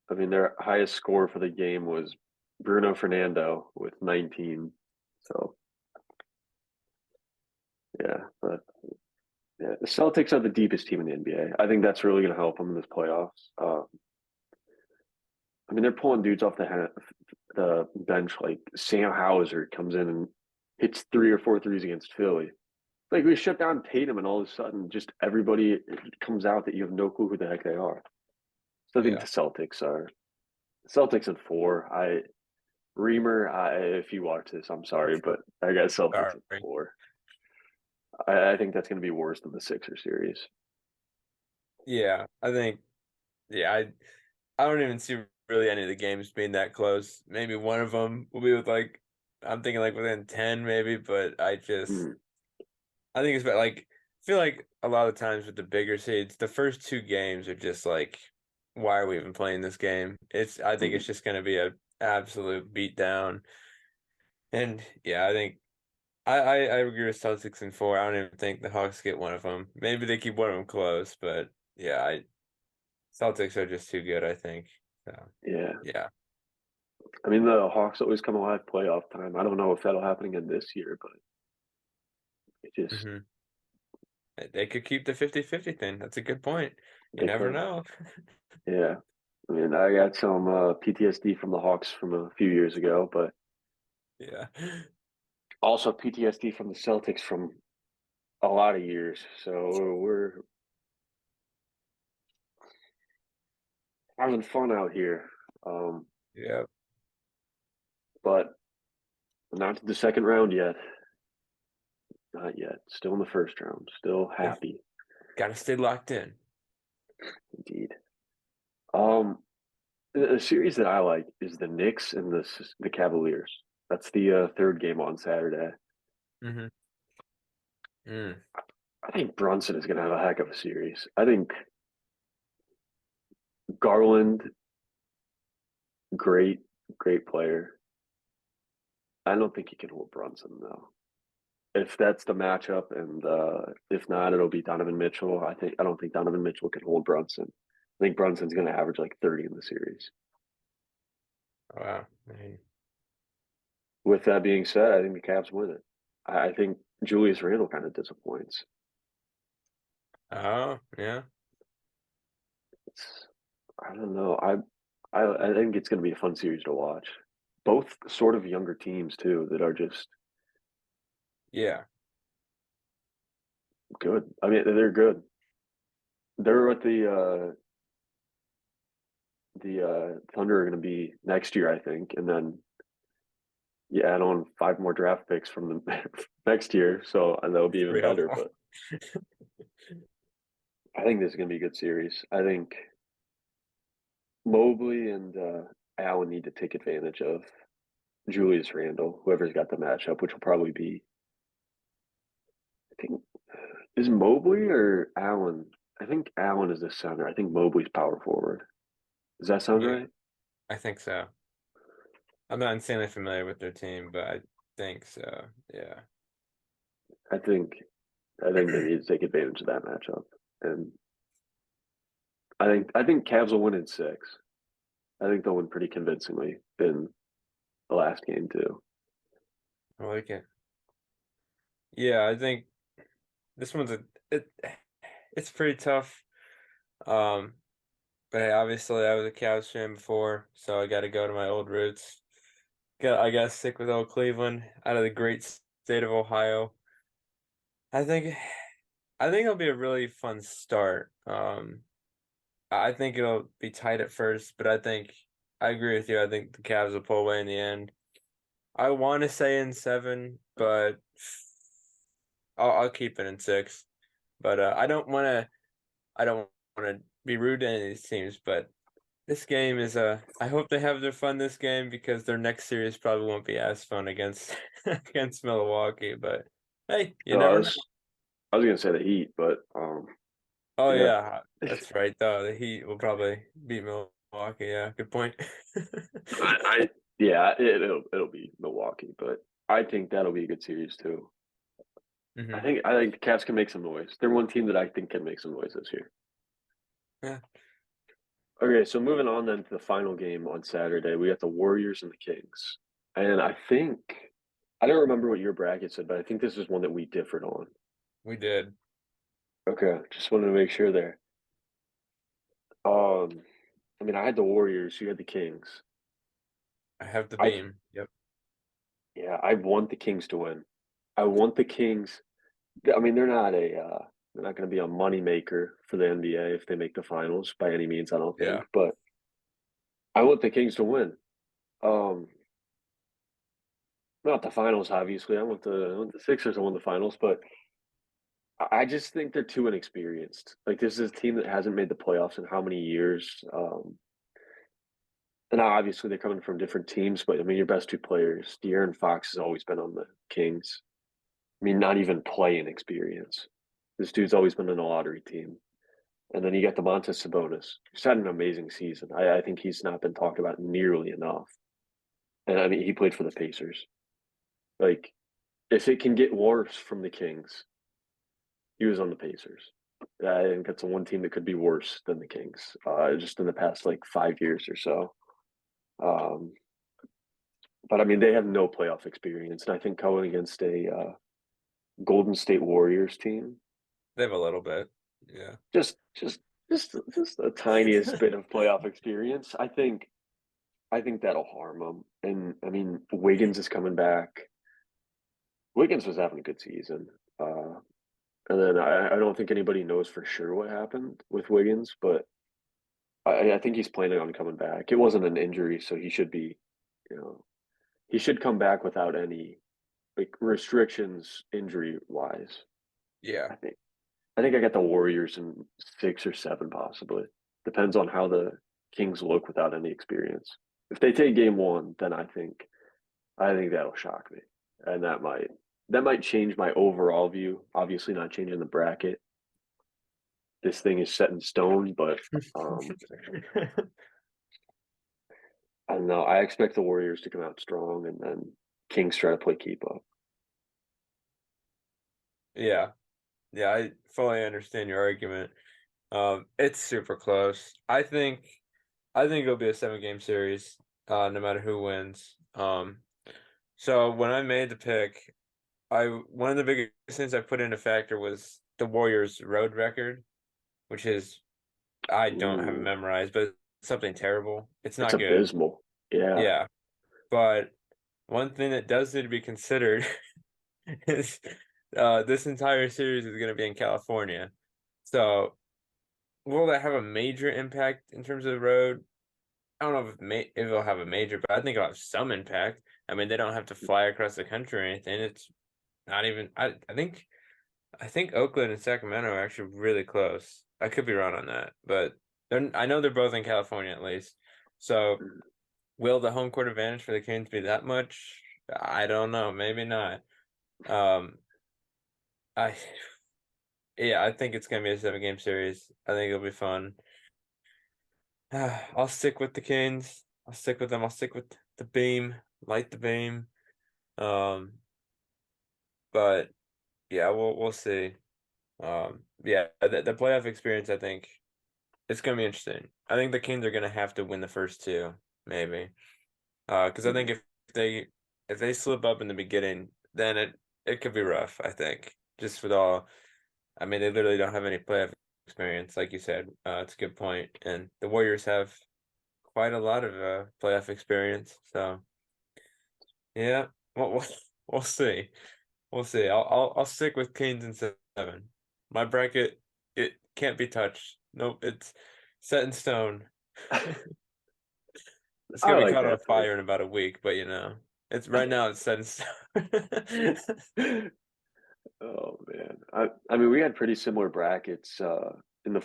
Speaker 2: I mean, their highest score for the game was Bruno Fernando with 19. So yeah, but yeah, the Celtics are the deepest team in the NBA. I think that's really going to help them in this playoffs. I mean, they're pulling dudes off the bench like Sam Hauser comes in and hits 3 or 4 threes against Philly. Like we shut down Tatum, and all of a sudden, just everybody comes out that you have no clue who the heck they are. So I think
Speaker 1: Yeah.
Speaker 2: the Celtics in four. Reamer, if you watch this, I'm sorry, but I got Celtics in
Speaker 1: Sorry.
Speaker 2: four. I think that's going to be worse than the Sixer series.
Speaker 1: Yeah, I think. Yeah, I don't even see really any of the games being that close. Maybe one of them will be with like I'm thinking like within 10 maybe, but
Speaker 2: Mm,
Speaker 1: I think it's about like I feel like a lot of times with the bigger seeds, the first 2 games are just like why are we even playing this game? I think
Speaker 2: mm.
Speaker 1: it's just gonna be a absolute beatdown. And yeah, I think I agree with Celtics in four. I don't even think the Hawks get one of them. Maybe they keep one of them close, but yeah, Celtics are just too good, I think. So
Speaker 2: Yeah,
Speaker 1: yeah.
Speaker 2: I mean the Hawks always come alive playoff time. I don't know if that'll happen again this year, but it just
Speaker 1: Hmm. They could keep the 50-50 thing. That's a good point. You
Speaker 2: they
Speaker 1: never
Speaker 2: could.
Speaker 1: know.
Speaker 2: Yeah, I mean I got some PTSD from the Hawks from a few years ago, but
Speaker 1: Yeah.
Speaker 2: also PTSD from the Celtics from a lot of years. So we're having fun out here.
Speaker 1: Yeah.
Speaker 2: but not to the second round yet. Not yet. Still in the first round. Still
Speaker 1: They
Speaker 2: happy,
Speaker 1: gotta stay locked in.
Speaker 2: indeed. Um, a series that I like is the Knicks and the Cavaliers. That's the third game on Saturday.
Speaker 1: Mm-hmm. Mm.
Speaker 2: I think Brunson is going to have a heck of a series. I think Garland, great, great player. I don't think he can hold Brunson though. If that's the matchup, and if not, it'll be Donovan Mitchell. I don't think Donovan Mitchell can hold Brunson. I think Brunson's going to average like 30 in the series.
Speaker 1: Wow. I mean,
Speaker 2: With that being said, I think the Cavs win it. I think Julius Randle kind of disappoints.
Speaker 1: oh, yeah.
Speaker 2: It's, I don't know. I think it's going to be a fun series to watch. Both sort of younger teams too that are just
Speaker 1: Yeah.
Speaker 2: good. I mean, they're good. They're what the Thunder are going to be next year, I think, and then you add on 5 more draft picks from the next year, so and that'll be
Speaker 1: It's
Speaker 2: even
Speaker 1: real.
Speaker 2: better. But I think this is going to be a good series. I think Mobley and Allen need to take advantage of Julius Randle, whoever's got the matchup, which will probably be, I think, is Mobley or Allen? I think Allen is the center. I think Mobley's power forward. Does that sound
Speaker 1: Yeah,
Speaker 2: right?
Speaker 1: I think so. I'm not insanely familiar with their team, but I think so. Yeah.
Speaker 2: I think I think they need to take advantage of that matchup, and I think Cavs will win in 6. I think they'll win pretty convincingly in the last game too.
Speaker 1: I like it. Yeah, I think this one's it it's pretty tough. Um, but hey, obviously I was a Cavs fan before, so I gotta go to my old roots. I gotta stick with old Cleveland out of the great state of Ohio. I think I think it'll be a really fun start. I think it'll be tight at first, but I agree with you. I think the Cavs will pull away in the end. I want to say in 7, but I'll keep it in 6. But I don't want to be rude to any of these teams, but this game is I hope they have their fun this game because their next series probably won't be as fun against against Milwaukee. But hey, you
Speaker 2: No, I
Speaker 1: never know.
Speaker 2: was I was gonna say the Heat, but
Speaker 1: Oh
Speaker 2: yeah,
Speaker 1: yeah, that's right though. The Heat will probably beat Milwaukee. Yeah, good point.
Speaker 2: I yeah, it'll be Milwaukee, but I think that'll be a good series too.
Speaker 1: Hmm.
Speaker 2: I think the Cavs can make some noise. They're one team that I think can make some noise this year.
Speaker 1: Yeah.
Speaker 2: Okay, so moving on then to the final game on Saturday, we got the Warriors and the Kings, and I don't remember what your bracket said, but I think this is one that we differed on.
Speaker 1: We did.
Speaker 2: Okay, just wanted to make sure there. Um, I mean, I had the Warriors, you had the Kings.
Speaker 1: I have the
Speaker 2: I
Speaker 1: beam. Yep.
Speaker 2: Yeah, I want the Kings to win. I want the Kings. I mean, they're not going to be a money maker for the NBA if they make the finals by any means. I don't
Speaker 1: Yeah.
Speaker 2: think, but I want the Kings to win. Um, Not the finals, obviously. I want the Sixers to win the finals, but I just think they're too inexperienced. Like this is a team that hasn't made the playoffs in how many years? And now obviously they're coming from different teams, but I mean your best 2 players, De'Aaron Fox has always been on the Kings. I mean, not even playing experience. This dude's always been in a lottery team. And then you got the Domantas Sabonis, who's had an amazing season. I think he's not been talked about nearly enough. And I mean, he played for the Pacers. Like, if it can get worse from the Kings, he was on the Pacers. I think that's the one team that could be worse than the Kings, just in the past like 5 years or so. Um, but I mean, they have no playoff experience, and I think going against a Golden State Warriors team,
Speaker 1: They have a little bit. Yeah.
Speaker 2: just just just the tiniest bit of playoff experience, I think that'll harm them. And I mean, Wiggins is coming back. Wiggins was having a good season. And then I don't think anybody knows for sure what happened with Wiggins, but I think he's planning on coming back. It wasn't an injury, so he should be, you know, he should come back without any like restrictions injury wise.
Speaker 1: Yeah.
Speaker 2: I think. I think I got the Warriors in 6 or 7 possibly. Depends on how the Kings look without any experience. If they take game one, then I think that'll shock me. And that might change my overall view. Obviously not changing the bracket. This thing is set in stone, but um I don't know. I expect the Warriors to come out strong and then Kings try to play keep up.
Speaker 1: Yeah. Yeah, I fully understand your argument. It's super close. I think it'll be a 7 game series, no matter who wins. So when I made the pick, I one of the biggest things I put into factor was the Warriors' road record, which is I don't have it
Speaker 2: Ooh,
Speaker 1: memorized, but it's something terrible. It's
Speaker 2: it's
Speaker 1: not good.
Speaker 2: abysmal. Yeah.
Speaker 1: Yeah, but one thing that does need to be considered is this entire series is going to be in California. So will that have a major impact in terms of the road? I don't know if it'll have a major, but I think it'll have some impact. I mean, they don't have to fly across the country or anything. It's not even. I think Oakland and Sacramento are actually really close. I could be wrong on that, but I know they're both in California at least. So will the home court advantage for the Canes be that much? I don't know. Maybe not. Um, I yeah, I think it's gonna be a 7 game series. I think it'll be fun. I'll stick with the Canes. I'll stick with them. I'll stick with the beam. Light the beam. Um, but yeah, we'll see. Yeah, the playoff experience, I think it's gonna be interesting. I think the Kings are gonna have to win the first two, maybe. Because I think they if they slip up in the beginning, then it could be rough. I think just with all, I mean, they literally don't have any playoff experience, like you said. It's a good point, and the Warriors have quite a lot of playoff experience. So yeah, we'll we'll see. We'll see. I'll stick with Canes in 7. My bracket, it can't be touched. Nope, it's set in stone. It's
Speaker 2: I
Speaker 1: gonna be
Speaker 2: like
Speaker 1: caught on
Speaker 2: that pick.
Speaker 1: fire in about a week, but it's right now it's set in stone.
Speaker 2: Oh man, I mean we had pretty similar brackets in the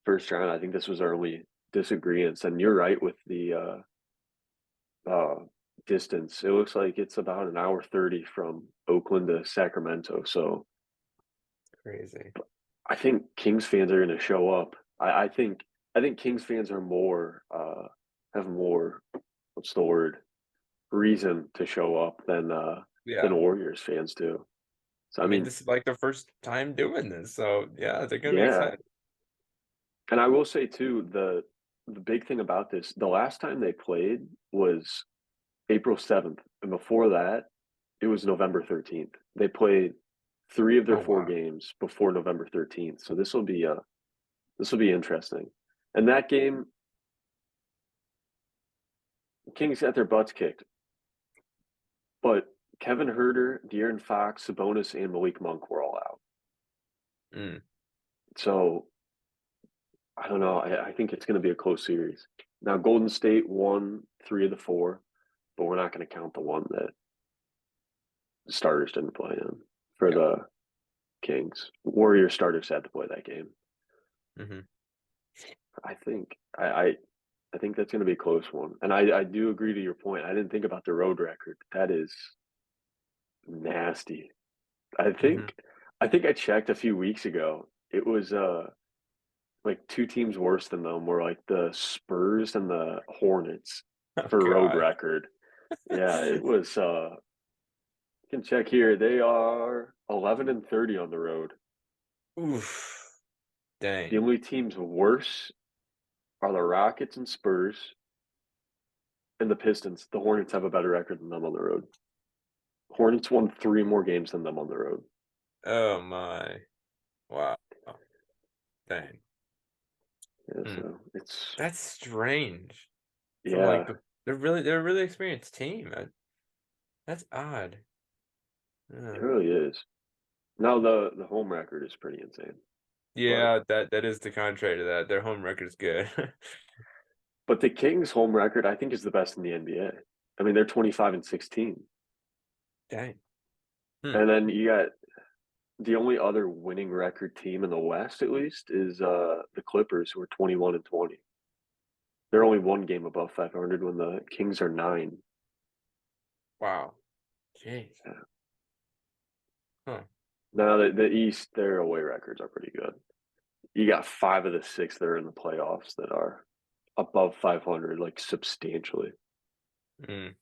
Speaker 2: first round. I think this was our only disagreements, and you're right with the uh, distance. It looks like it's about an hour 30 from Oakland to Sacramento. So
Speaker 1: Crazy.
Speaker 2: I think Kings fans are going to show up. I think Kings fans are more have more what's the word reason to show up than
Speaker 1: Yeah.
Speaker 2: Warriors fans do. So
Speaker 1: I
Speaker 2: I
Speaker 1: mean,
Speaker 2: mean,
Speaker 1: this is like their first time doing this, so yeah, they're gonna be
Speaker 2: yeah.
Speaker 1: excited.
Speaker 2: And I will say too, the big thing about this, the last time they played was April 7th, and before that, it was November 13th. They played 3 of their
Speaker 1: Oh
Speaker 2: 4
Speaker 1: wow.
Speaker 2: games before November 13th. So this will be interesting. And that game, Kings got their butts kicked, but Kevin Herter, De'Aaron Fox, Sabonis, and Malik Monk were all out.
Speaker 1: Mm.
Speaker 2: So I don't know. I think it's going to be a close series. Now, Golden State won 3 of the 4, but we're not going to count the one that the starters didn't play in for
Speaker 1: Yeah.
Speaker 2: the Kings. Warrior starters had to play that game.
Speaker 1: Hmm.
Speaker 2: I think I think that's going to be a close one, and I do agree to your point. I didn't think about the road record. That is nasty. I
Speaker 1: Hmm.
Speaker 2: think I think I checked a few weeks ago. It was like 2 teams worse than them were like the Spurs and the Hornets
Speaker 1: Oh
Speaker 2: for road
Speaker 1: God.
Speaker 2: record. Yeah, it was you can check here. They are 11 and 30 on the road.
Speaker 1: Oof.
Speaker 2: The
Speaker 1: Dang.
Speaker 2: only teams worse are the Rockets and Spurs and the Pistons. The Hornets have a better record than them on the road. Hornets won 3 more games than them on the road.
Speaker 1: Oh my. Wow. Dang.
Speaker 2: Yeah,
Speaker 1: Hmm.
Speaker 2: so it's
Speaker 1: That's strange. From like
Speaker 2: yeah,
Speaker 1: they're a really experienced team. That's odd.
Speaker 2: it
Speaker 1: Yeah.
Speaker 2: really is. Now the home record is pretty insane. But
Speaker 1: Yeah, that is the contrary to that. Their home record is good.
Speaker 2: But the Kings' home record, I think, is the best in the NBA. I mean, they're 25-16.
Speaker 1: Dang. Hmm.
Speaker 2: And then you got the only other winning record team in the West, at least, is the Clippers, who are 21-20. They're only one game above 500 when the Kings are 9.
Speaker 1: Wow. Jeez.
Speaker 2: Yeah.
Speaker 1: Huh.
Speaker 2: Now the East, their away records are pretty good. You got 5 of the 6 that are in the playoffs that are above 500, like substantially.
Speaker 1: Mm.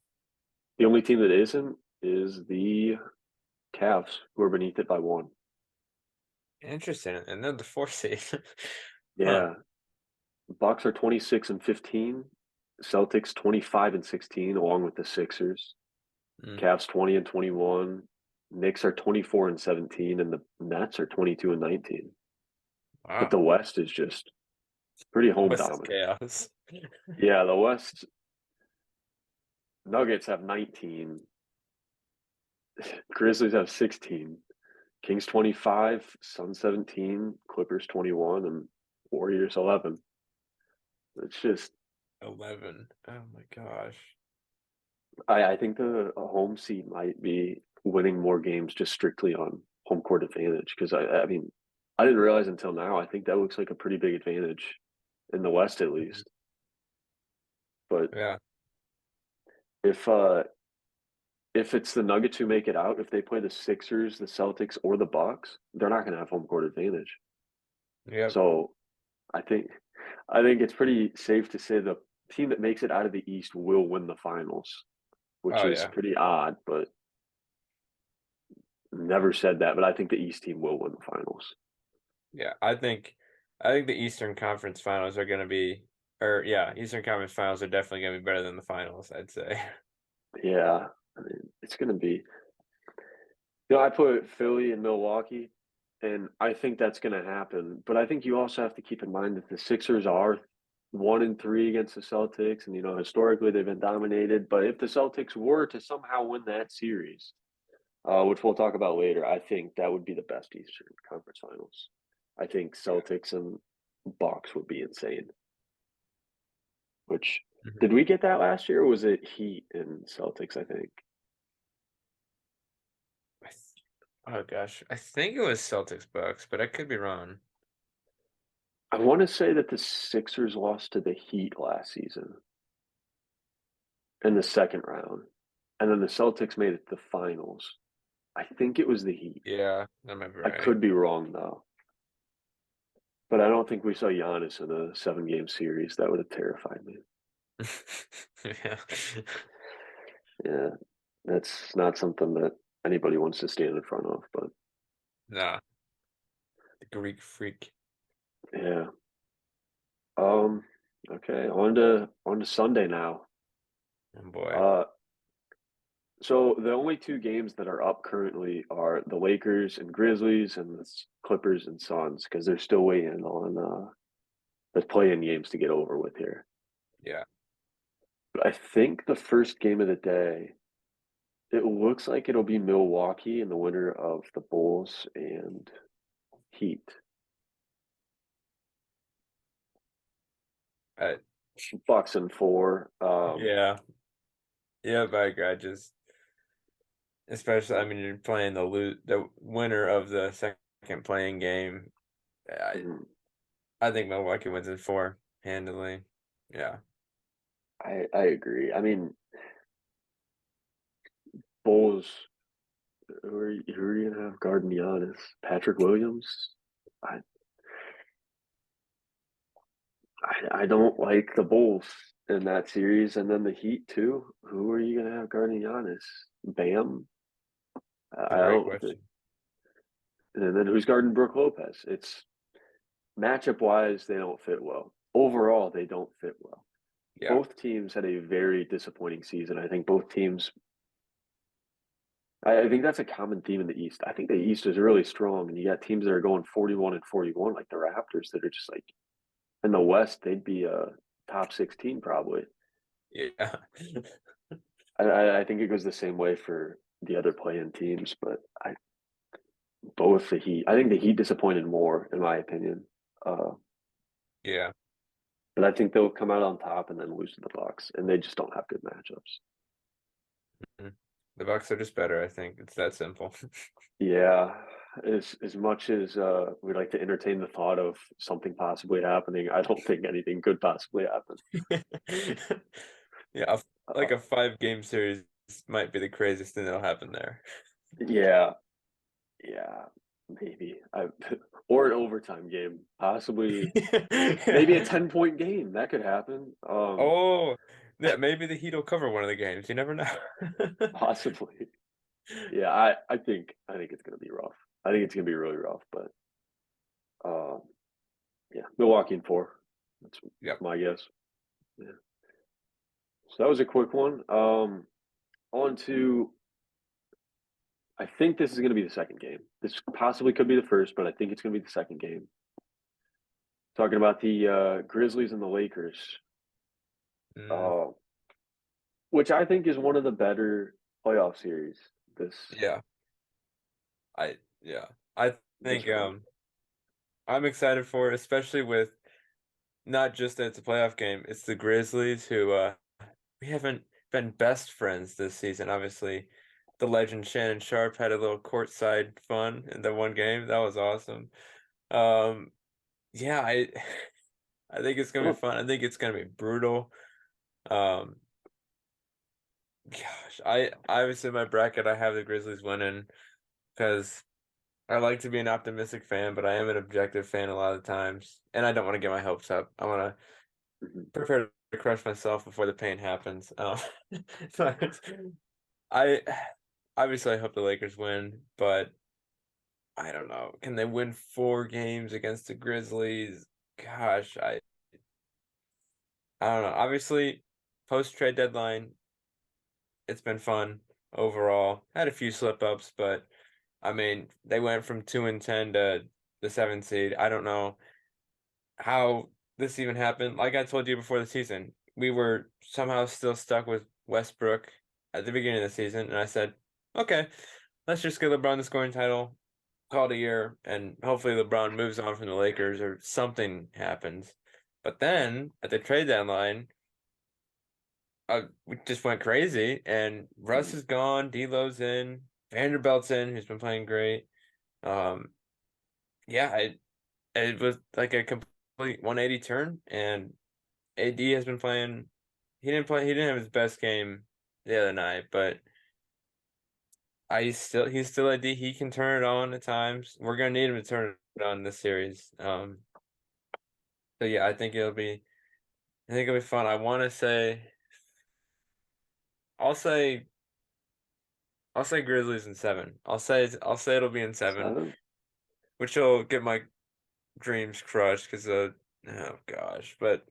Speaker 2: The only team that isn't is the Cavs, who are beneath it by 1.
Speaker 1: Interesting. And then the fourth seed. Huh.
Speaker 2: Yeah, Bucks are 26-15, Celtics 25-16, along with the Sixers.
Speaker 1: Mm.
Speaker 2: Cavs 20-21, Knicks are 24-17, and the Nets are 22-19. But
Speaker 1: Wow.
Speaker 2: the West is just pretty home
Speaker 1: What's this
Speaker 2: dominant.
Speaker 1: chaos?
Speaker 2: Yeah, the West Nuggets have 19, Grizzlies have 16, Kings 25, Suns 17, Clippers 21, and Warriors 11. It's just
Speaker 1: 11. Oh my gosh.
Speaker 2: I think the home seed might be winning more games just strictly on home court advantage because I mean I didn't realize until now. I think that looks like a pretty big advantage in the West at
Speaker 1: Mhm.
Speaker 2: least. But
Speaker 1: Yeah.
Speaker 2: if uh if it's the Nuggets who make it out, if they play the Sixers, the Celtics, or the Bucks, they're not going to have home court advantage.
Speaker 1: Yep.
Speaker 2: So I think I think it's pretty safe to say the team that makes it out of the East will win the finals, which
Speaker 1: Oh
Speaker 2: is
Speaker 1: yeah.
Speaker 2: pretty odd, but never said that. But I think the East team will win the finals.
Speaker 1: Yeah. I think the Eastern Conference Finals are gonna be or yeah, Eastern Conference Finals are definitely gonna be better than the finals, I'd say.
Speaker 2: Yeah, I mean, it's going to be. I put Philly and Milwaukee, and I think that's going to happen. But I think you also have to keep in mind that the Sixers are 1-3 against the Celtics, and historically they've been dominated. But if the Celtics were to somehow win that series, which we'll talk about later, I think that would be the best Eastern Conference Finals. I think
Speaker 1: Yeah.
Speaker 2: Celtics and Bucks would be insane. Which
Speaker 1: Mhm.
Speaker 2: did we get that last year, or was it Heat and Celtics? I think.
Speaker 1: I th- oh gosh. I think it was Celtics Bucks, but I could be wrong.
Speaker 2: I want to say that the Sixers lost to the Heat last season in the second round, and then the Celtics made it to the finals. I think it was the Heat.
Speaker 1: Yeah, that might be
Speaker 2: I
Speaker 1: right.
Speaker 2: could be wrong though, but I don't think we saw Giannis in a 7-game series. That would have terrified me.
Speaker 1: Yeah.
Speaker 2: Yeah, that's not something that anybody wants to stand in front of. But
Speaker 1: Nah, the Greek freak.
Speaker 2: yeah, um, okay, on to Sunday now.
Speaker 1: Oh boy.
Speaker 2: Uh, So the only 2 games that are up currently are the Lakers and Grizzlies and the Clippers and Suns because they're still waiting on the play-in games to get over with here.
Speaker 1: Yeah.
Speaker 2: But I think the first game of the day, it looks like it'll be Milwaukee and the winner of the Bulls and Heat.
Speaker 1: I,
Speaker 2: Bucks and 4.
Speaker 1: yeah. Yeah, but I agree. I just especially I mean you're playing the winner of the second playing game.
Speaker 2: mm,
Speaker 1: I think Milwaukee wins in four handily. Yeah.
Speaker 2: I agree. I mean, Bulls. Who are you gonna have guarding Giannis? Patrick Williams. I I don't like the Bulls in that series, and then the Heat too. Who are you gonna have guarding Giannis? Bam.
Speaker 1: A
Speaker 2: I
Speaker 1: great
Speaker 2: don't think.
Speaker 1: question.
Speaker 2: And then who's guarding Brooke Lopez? It's matchup wise, they don't fit well. Overall, they don't fit well.
Speaker 1: Yeah.
Speaker 2: Both teams had a very disappointing season. I think both teams. I think that's a common theme in the East. I think the East is really strong, and you got teams that are going 41-41, like the Raptors, that are just like in the West, they'd be a top 16 probably.
Speaker 1: Yeah.
Speaker 2: I think it goes the same way for the other play-in teams, but both the Heat. I think the Heat disappointed more, in my opinion. Uh,
Speaker 1: Yeah.
Speaker 2: but I think they'll come out on top and then lose to the Bucks, and they just don't have good matchups.
Speaker 1: Mhm. The Bucks are just better, I think. It's that simple.
Speaker 2: Yeah, as much as we like to entertain the thought of something possibly happening, I don't think anything could possibly happen.
Speaker 1: Yeah, like
Speaker 2: Uh,
Speaker 1: a 5 game series might be the craziest thing that'll happen there.
Speaker 2: yeah, yeah, maybe or an overtime game, possibly maybe a 10-point game that could happen.
Speaker 1: Oh, yeah, maybe the Heat will cover one of the games. You never know.
Speaker 2: Possibly. Yeah, I think it's gonna be rough. I think it's gonna be really rough, but um, yeah, Milwaukee in four. That's
Speaker 1: Yep.
Speaker 2: my guess. Yeah. So that was a quick one. On to I think this is gonna be the second game. This possibly could be the first, but I think it's gonna be the second game. Talking about the Grizzlies and the Lakers,
Speaker 1: Mm,
Speaker 2: uh, which I think is one of the better playoff series this
Speaker 1: yeah. Yeah. I
Speaker 2: this
Speaker 1: think
Speaker 2: run.
Speaker 1: I'm excited for it, especially with not just that it's a playoff game, it's the Grizzlies who we haven't been best friends this season. Obviously, the legend Shannon Sharp had a little courtside fun in the one game. That was awesome. Um, yeah, I think it's gonna be
Speaker 2: Oh,
Speaker 1: fun. I think it's gonna be brutal. Um, gosh, I obviously in my bracket I have the Grizzlies winning because I like to be an optimistic fan, but I am an objective fan a lot of times, and I don't want to get my hopes up. I want to
Speaker 2: mhm.
Speaker 1: prepare to crush myself before the pain happens. But I obviously I hope the Lakers win, but I don't know. Can they win 4 games against the Grizzlies? Gosh, I don't know. Obviously, post trade deadline, it's been fun overall. Had a few slip ups, but I mean, they went from 2-10 to the 7th seed. I don't know how this even happened. Like I told you before the season, we were somehow still stuck with Westbrook at the beginning of the season, and I said, okay, let's just get LeBron the scoring title, call it a year, and hopefully LeBron moves on from the Lakers or something happens. But then at the trade deadline, we just went crazy, and Russ
Speaker 2: Mhm.
Speaker 1: is gone, D'Lo's in, Vanderbilt's in, who's been playing great. Um, yeah, it was like a complete 180 turn, and AD has been playing. He didn't play. He didn't have his best game the other night, but he's still AD. He can turn it on at times. We're gonna need him to turn it on this series. So yeah, I think it'll be fun. I want to say. I'll say. I'll say Grizzlies in 7. I'll say it'll be in 7,
Speaker 2: 7?
Speaker 1: which will get my dreams crushed because oh gosh, but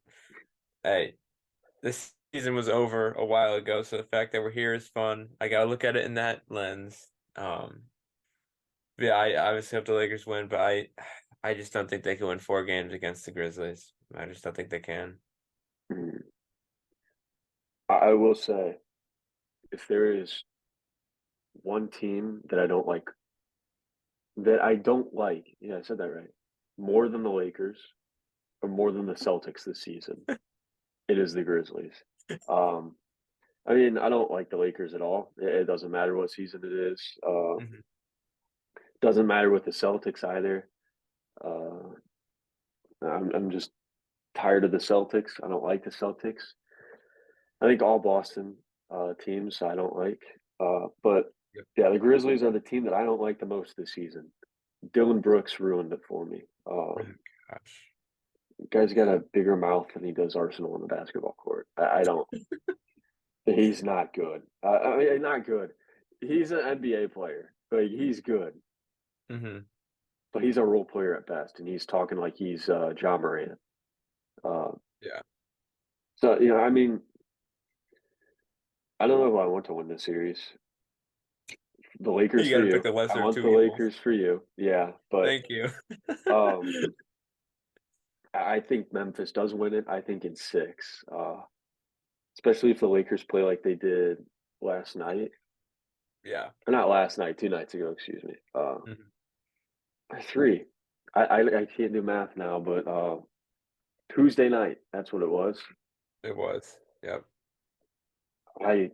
Speaker 1: hey, this season was over a while ago, so the fact that we're here is fun. I gotta look at it in that lens. Yeah, I obviously hope the Lakers win, but I just don't think they can win 4 games against the Grizzlies. I just don't think they can.
Speaker 2: Mhm. I will say, if there is one team that I don't like, yeah, I said that right, more than the Lakers or more than the Celtics this season, it is the Grizzlies. Um, I mean, I don't like the Lakers at all. It doesn't matter what season it is.
Speaker 1: Hmm.
Speaker 2: Doesn't matter with the Celtics either. Uh, I'm just tired of the Celtics. I don't like the Celtics. I think all Boston teams I don't like. But
Speaker 1: Yep.
Speaker 2: yeah, the Grizzlies are the team that I don't like the most this season. Dylan Brooks ruined it for me.
Speaker 1: Oh, gosh.
Speaker 2: Guy's got a bigger mouth than he does Arsenal on the basketball court. I don't. He's not good. I mean, not good. He's an NBA player. Like he's good,
Speaker 1: Hmm.
Speaker 2: but he's a role player at best, and he's talking like he's John Morant. Uh,
Speaker 1: Yeah.
Speaker 2: so I mean, I don't know who I want to win this series. The Lakers
Speaker 1: You
Speaker 2: for
Speaker 1: got to pick
Speaker 2: you.
Speaker 1: the
Speaker 2: I
Speaker 1: lesser of
Speaker 2: want
Speaker 1: two
Speaker 2: the
Speaker 1: evils.
Speaker 2: Lakers for you. Yeah, but
Speaker 1: Thank you.
Speaker 2: um, I think Memphis does win it. I think in six, especially if the Lakers play like they did last night,
Speaker 1: Yeah.
Speaker 2: or not last night, 2 nights ago. Excuse me.
Speaker 1: Hmm.
Speaker 2: Three. I can't do math now, but Tuesday night. That's what it was.
Speaker 1: It was. Yep.
Speaker 2: I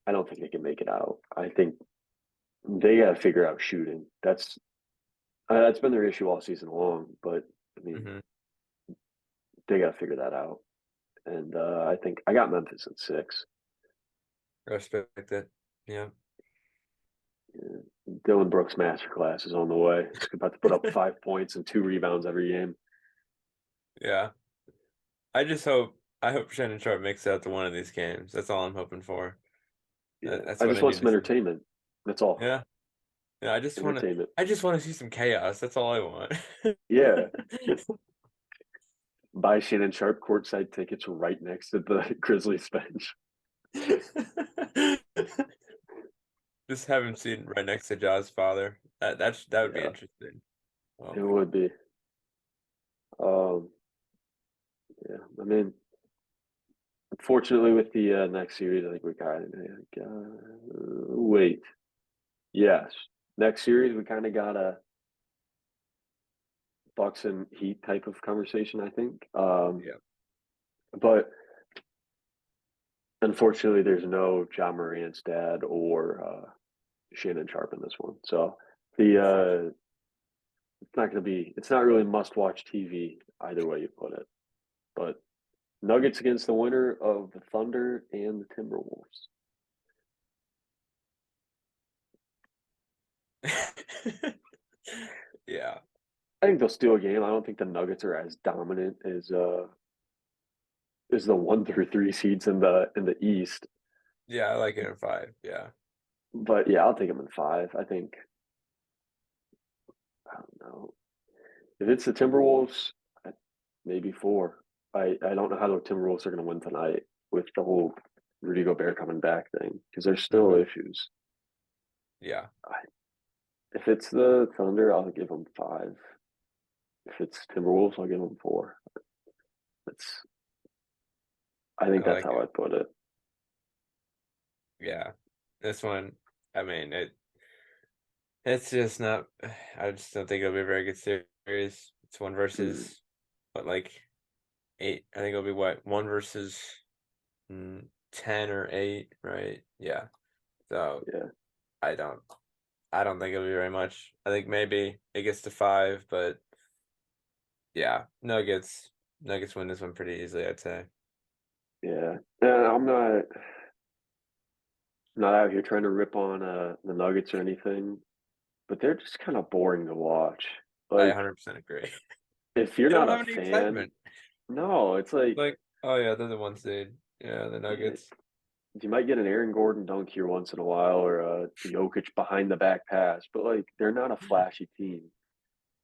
Speaker 2: I don't think they can make it out. I think they got to figure out shooting. That's been their issue all season long. But I mean,
Speaker 1: Hmm.
Speaker 2: they got to figure that out. And I think I got Memphis at 6.
Speaker 1: I respect it. Yeah.
Speaker 2: Yeah. Dylan Brooks' masterclass is on the way. He's about to put up 5 points and 2 rebounds every game.
Speaker 1: Yeah. I just hope I hope Shannon Sharp makes it out to one of these games. That's all I'm hoping for.
Speaker 2: Yeah,
Speaker 1: That's
Speaker 2: I
Speaker 1: what
Speaker 2: just
Speaker 1: I
Speaker 2: want
Speaker 1: need
Speaker 2: some
Speaker 1: to see.
Speaker 2: entertainment. That's all.
Speaker 1: Yeah. Yeah,
Speaker 2: Entertainment.
Speaker 1: I just want to see some chaos. That's all I want.
Speaker 2: Yeah, buy Shannon Sharp courtside tickets right next to the Grizzlies bench.
Speaker 1: Just have him sitting right next to Ja's father. That would be
Speaker 2: Yeah,
Speaker 1: interesting. Oh
Speaker 2: it
Speaker 1: my God.
Speaker 2: would be. Um, yeah, I mean, unfortunately, with the next series, I think we kind of wait. Yes, next series we kind of got a Bucks and Heat type of conversation. I think,
Speaker 1: Yeah.
Speaker 2: but unfortunately, there's no John Morant's dad or Shannon Sharp in this one. So the
Speaker 1: Unfortunately.
Speaker 2: it's not going to be. It's not really must watch TV either way you put it. But Nuggets against the winner of the Thunder and the Timberwolves.
Speaker 1: Yeah.
Speaker 2: I think they'll steal a game. I don't think the Nuggets are as dominant as the 1 through 3 seeds in the East.
Speaker 1: Yeah, I like it in five. Yeah.
Speaker 2: But yeah, I'll take them in 5. I think I don't know if it's the Timberwolves, maybe 4. I don't know how the Timberwolves are going to win tonight with the whole Rudy Gobert coming back thing because there's still
Speaker 1: Hmm.
Speaker 2: issues.
Speaker 1: Yeah.
Speaker 2: I, if it's the Thunder, I'll give them 5. If it's Timberwolves, I'll give them 4. That's I
Speaker 1: I
Speaker 2: think that's
Speaker 1: like
Speaker 2: how
Speaker 1: it.
Speaker 2: I put it.
Speaker 1: Yeah. This one, I mean, it's just not I just don't think it'll be a very good series. It's one
Speaker 2: Mm,
Speaker 1: versus what like 8. I think it'll be what? One versus 10 or 8, right? Yeah. So
Speaker 2: yeah,
Speaker 1: I don't I don't think it'll be very much. I think maybe it gets to 5, but yeah, Nuggets win this one pretty easily, I'd say.
Speaker 2: yeah. I'm not out here trying to rip on the Nuggets or anything, but they're just kind of boring to watch.
Speaker 1: I
Speaker 2: Like
Speaker 1: 100% agree.
Speaker 2: if you're
Speaker 1: They don't
Speaker 2: not a
Speaker 1: have any
Speaker 2: fan,
Speaker 1: excitement.
Speaker 2: no, it's like
Speaker 1: Like, oh yeah, they're the one seed. Yeah, the
Speaker 2: yeah,
Speaker 1: Nuggets.
Speaker 2: you might get an Aaron Gordon dunk here once in a while or a Jokic behind the back pass, but like they're not a flashy team.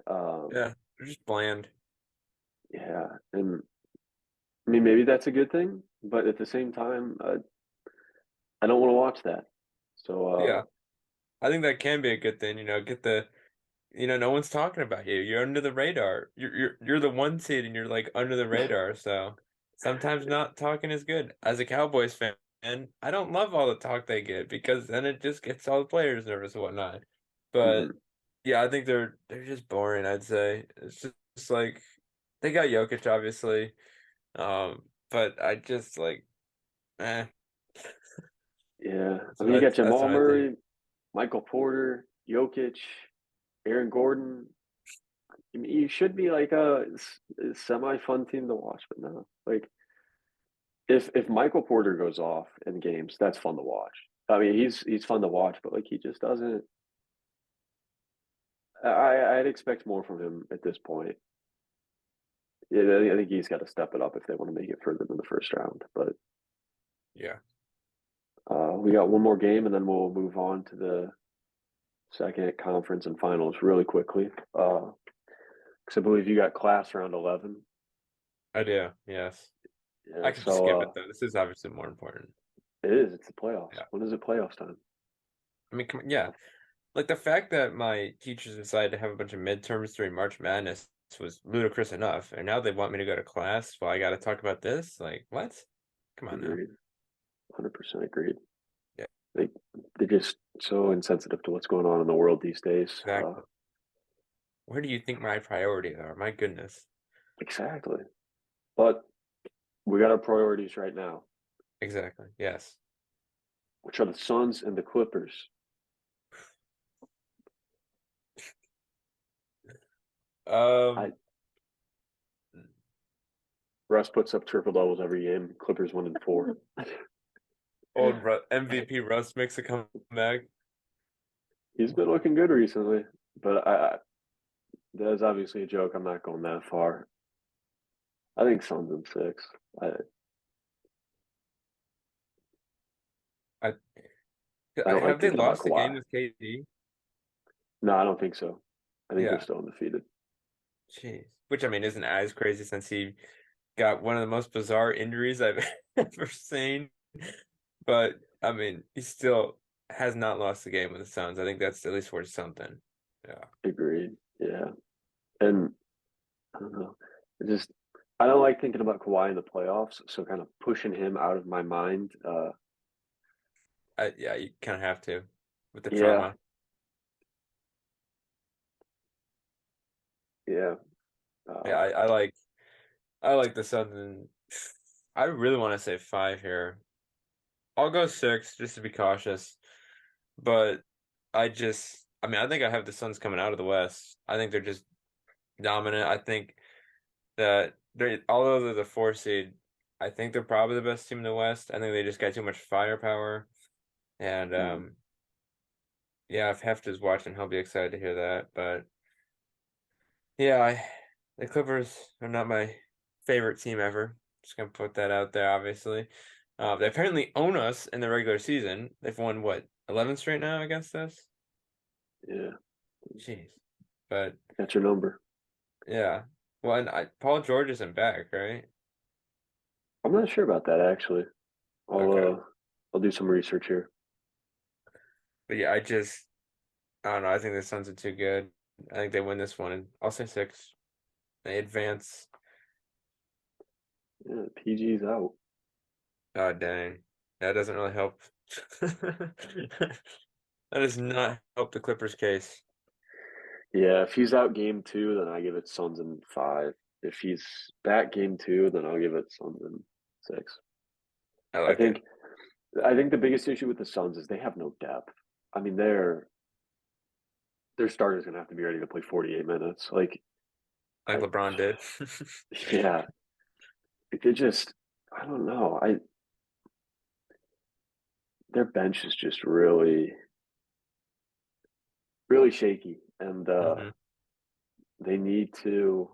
Speaker 2: Um,
Speaker 1: Yeah, they're just bland.
Speaker 2: yeah, and I mean maybe that's a good thing, but at the same time, I don't want to watch that. So
Speaker 1: Yeah, I think that can be a good thing. Get the no one's talking about you. You're under the radar. You're the one seed and you're like under the radar. So sometimes not talking is good. As a Cowboys fan, I don't love all the talk they get because then it just gets all the players nervous and whatnot. But
Speaker 2: mhm.
Speaker 1: yeah, I think they're just boring, I'd say. It's just like they got Jokic obviously. But I just like eh.
Speaker 2: Yeah, I mean you got
Speaker 1: That's
Speaker 2: Jamal
Speaker 1: what I think.
Speaker 2: Murray, Michael Porter, Jokic, Aaron Gordon. I mean, you should be like a semi fun team to watch, but no. Like if Michael Porter goes off in games, that's fun to watch. I mean, he's fun to watch, but like he just doesn't. I'd expect more from him at this point. Yeah, I think he's got to step it up if they want to make it further than the first round. But
Speaker 1: Yeah.
Speaker 2: we got one more game, and then we'll move on to the second conference and finals really quickly. Because I believe you got class round 11.
Speaker 1: I do. Yes.
Speaker 2: Yeah,
Speaker 1: I could just
Speaker 2: so
Speaker 1: skip it though. This is obviously more important.
Speaker 2: it is. It's the playoffs.
Speaker 1: Yeah.
Speaker 2: When is it playoffs time?
Speaker 1: I mean, come on, yeah. Like the fact that my teachers decided to have a bunch of midterms during March Madness was ludicrous enough, and now they want me to go to class while I got to talk about this. Like, what? Come on now.
Speaker 2: Agreed. 100% agreed.
Speaker 1: Yeah,
Speaker 2: They they're just so insensitive to what's going on in the world these days.
Speaker 1: exactly. Where do you think my priorities are? My goodness.
Speaker 2: Exactly. But we got our priorities right now,
Speaker 1: Exactly. Yes.
Speaker 2: which are the Suns and the Clippers. I
Speaker 1: Um,
Speaker 2: Russ puts up triple doubles every game. Clippers 1-4.
Speaker 1: MVP Russ makes a comeback.
Speaker 2: He's been looking good recently, but that's obviously a joke. I'm not going that far. I think Suns in six. I
Speaker 1: I
Speaker 2: I don't like
Speaker 1: have they
Speaker 2: thinking about
Speaker 1: lost the game
Speaker 2: Kawhi.
Speaker 1: with KD?
Speaker 2: No, I don't think so. I think they're
Speaker 1: Yeah.
Speaker 2: still undefeated.
Speaker 1: Jeez. Which I mean isn't as crazy since he got one of the most bizarre injuries I've ever seen. But I mean, he still has not lost the game with the Suns. I think that's at least worth something. Yeah.
Speaker 2: Agreed. Yeah, and I don't know. It just I don't like thinking about Kawhi in the playoffs. So kind of pushing him out of my mind.
Speaker 1: Yeah, you kind of have to with the
Speaker 2: Yeah,
Speaker 1: trauma.
Speaker 2: yeah.
Speaker 1: Yeah,
Speaker 2: Uh,
Speaker 1: I like the Suns and I really want to say five here. I'll go six just to be cautious. But I mean, I think I have the Suns coming out of the West. I think they're just dominant. I think that although they're the four seed, I think they're probably the best team in the West. I think they just got too much firepower. And
Speaker 2: mm,
Speaker 1: yeah, if Hefta's watching, he'll be excited to hear that. But yeah, the Clippers are not my favorite team ever. Just gonna put that out there, obviously. They apparently own us in the regular season. They've won what, 11 straight now, I guess that's.
Speaker 2: yeah,
Speaker 1: Jeez. But
Speaker 2: that's your number.
Speaker 1: yeah. Well, and Paul George isn't back, right?
Speaker 2: I'm not sure about that actually.
Speaker 1: Okay.
Speaker 2: I'll do some research here.
Speaker 1: But yeah, I don't know. I think the Suns are too good. I think they win this one, and I'll say six. They advance.
Speaker 2: Yeah, PG's out.
Speaker 1: Oh, dang. That doesn't really help. That does not help the Clippers case.
Speaker 2: Yeah, if he's out game two, then I give it Suns in five. If he's back game two, then I'll give it Suns in six.
Speaker 1: I
Speaker 2: I
Speaker 1: like it.
Speaker 2: think I think the biggest issue with the Suns is they have no depth. I mean, their starter's gonna have to be ready to play 48 minutes. Like,
Speaker 1: Like
Speaker 2: I
Speaker 1: LeBron did.
Speaker 2: yeah, they just I don't know. I Their bench is just really shaky, and
Speaker 1: hmm
Speaker 2: they need to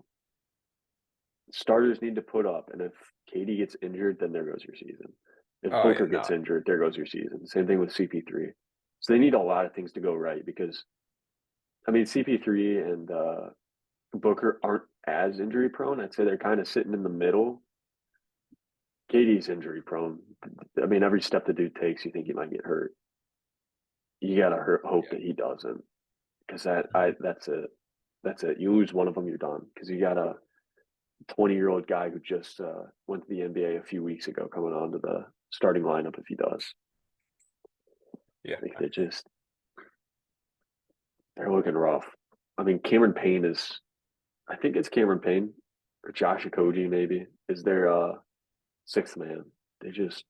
Speaker 2: starters need to put up. And if Katie gets injured, then there goes your season. If
Speaker 1: Oh yeah,
Speaker 2: Booker
Speaker 1: no.
Speaker 2: gets injured, there goes your season. Same thing with CP3. So they need a lot of things to go right because I mean CP3 and Booker aren't as injury prone. I'd say they're kind of sitting in the middle. Katie's injury prone. I mean, every step the dude takes, you think he might get hurt. You gotta hope
Speaker 1: Yeah.
Speaker 2: that he doesn't, because
Speaker 1: Mhm.
Speaker 2: that's it. That's it. You lose one of them, you're done. Because you got a 20-year-old guy who just went to the NBA a few weeks ago coming onto the starting lineup if he does.
Speaker 1: Yeah.
Speaker 2: Like they're looking rough. I mean, Cameron Payne is. I think it's Cameron Payne or Josh Okogie maybe is their sixth man. They just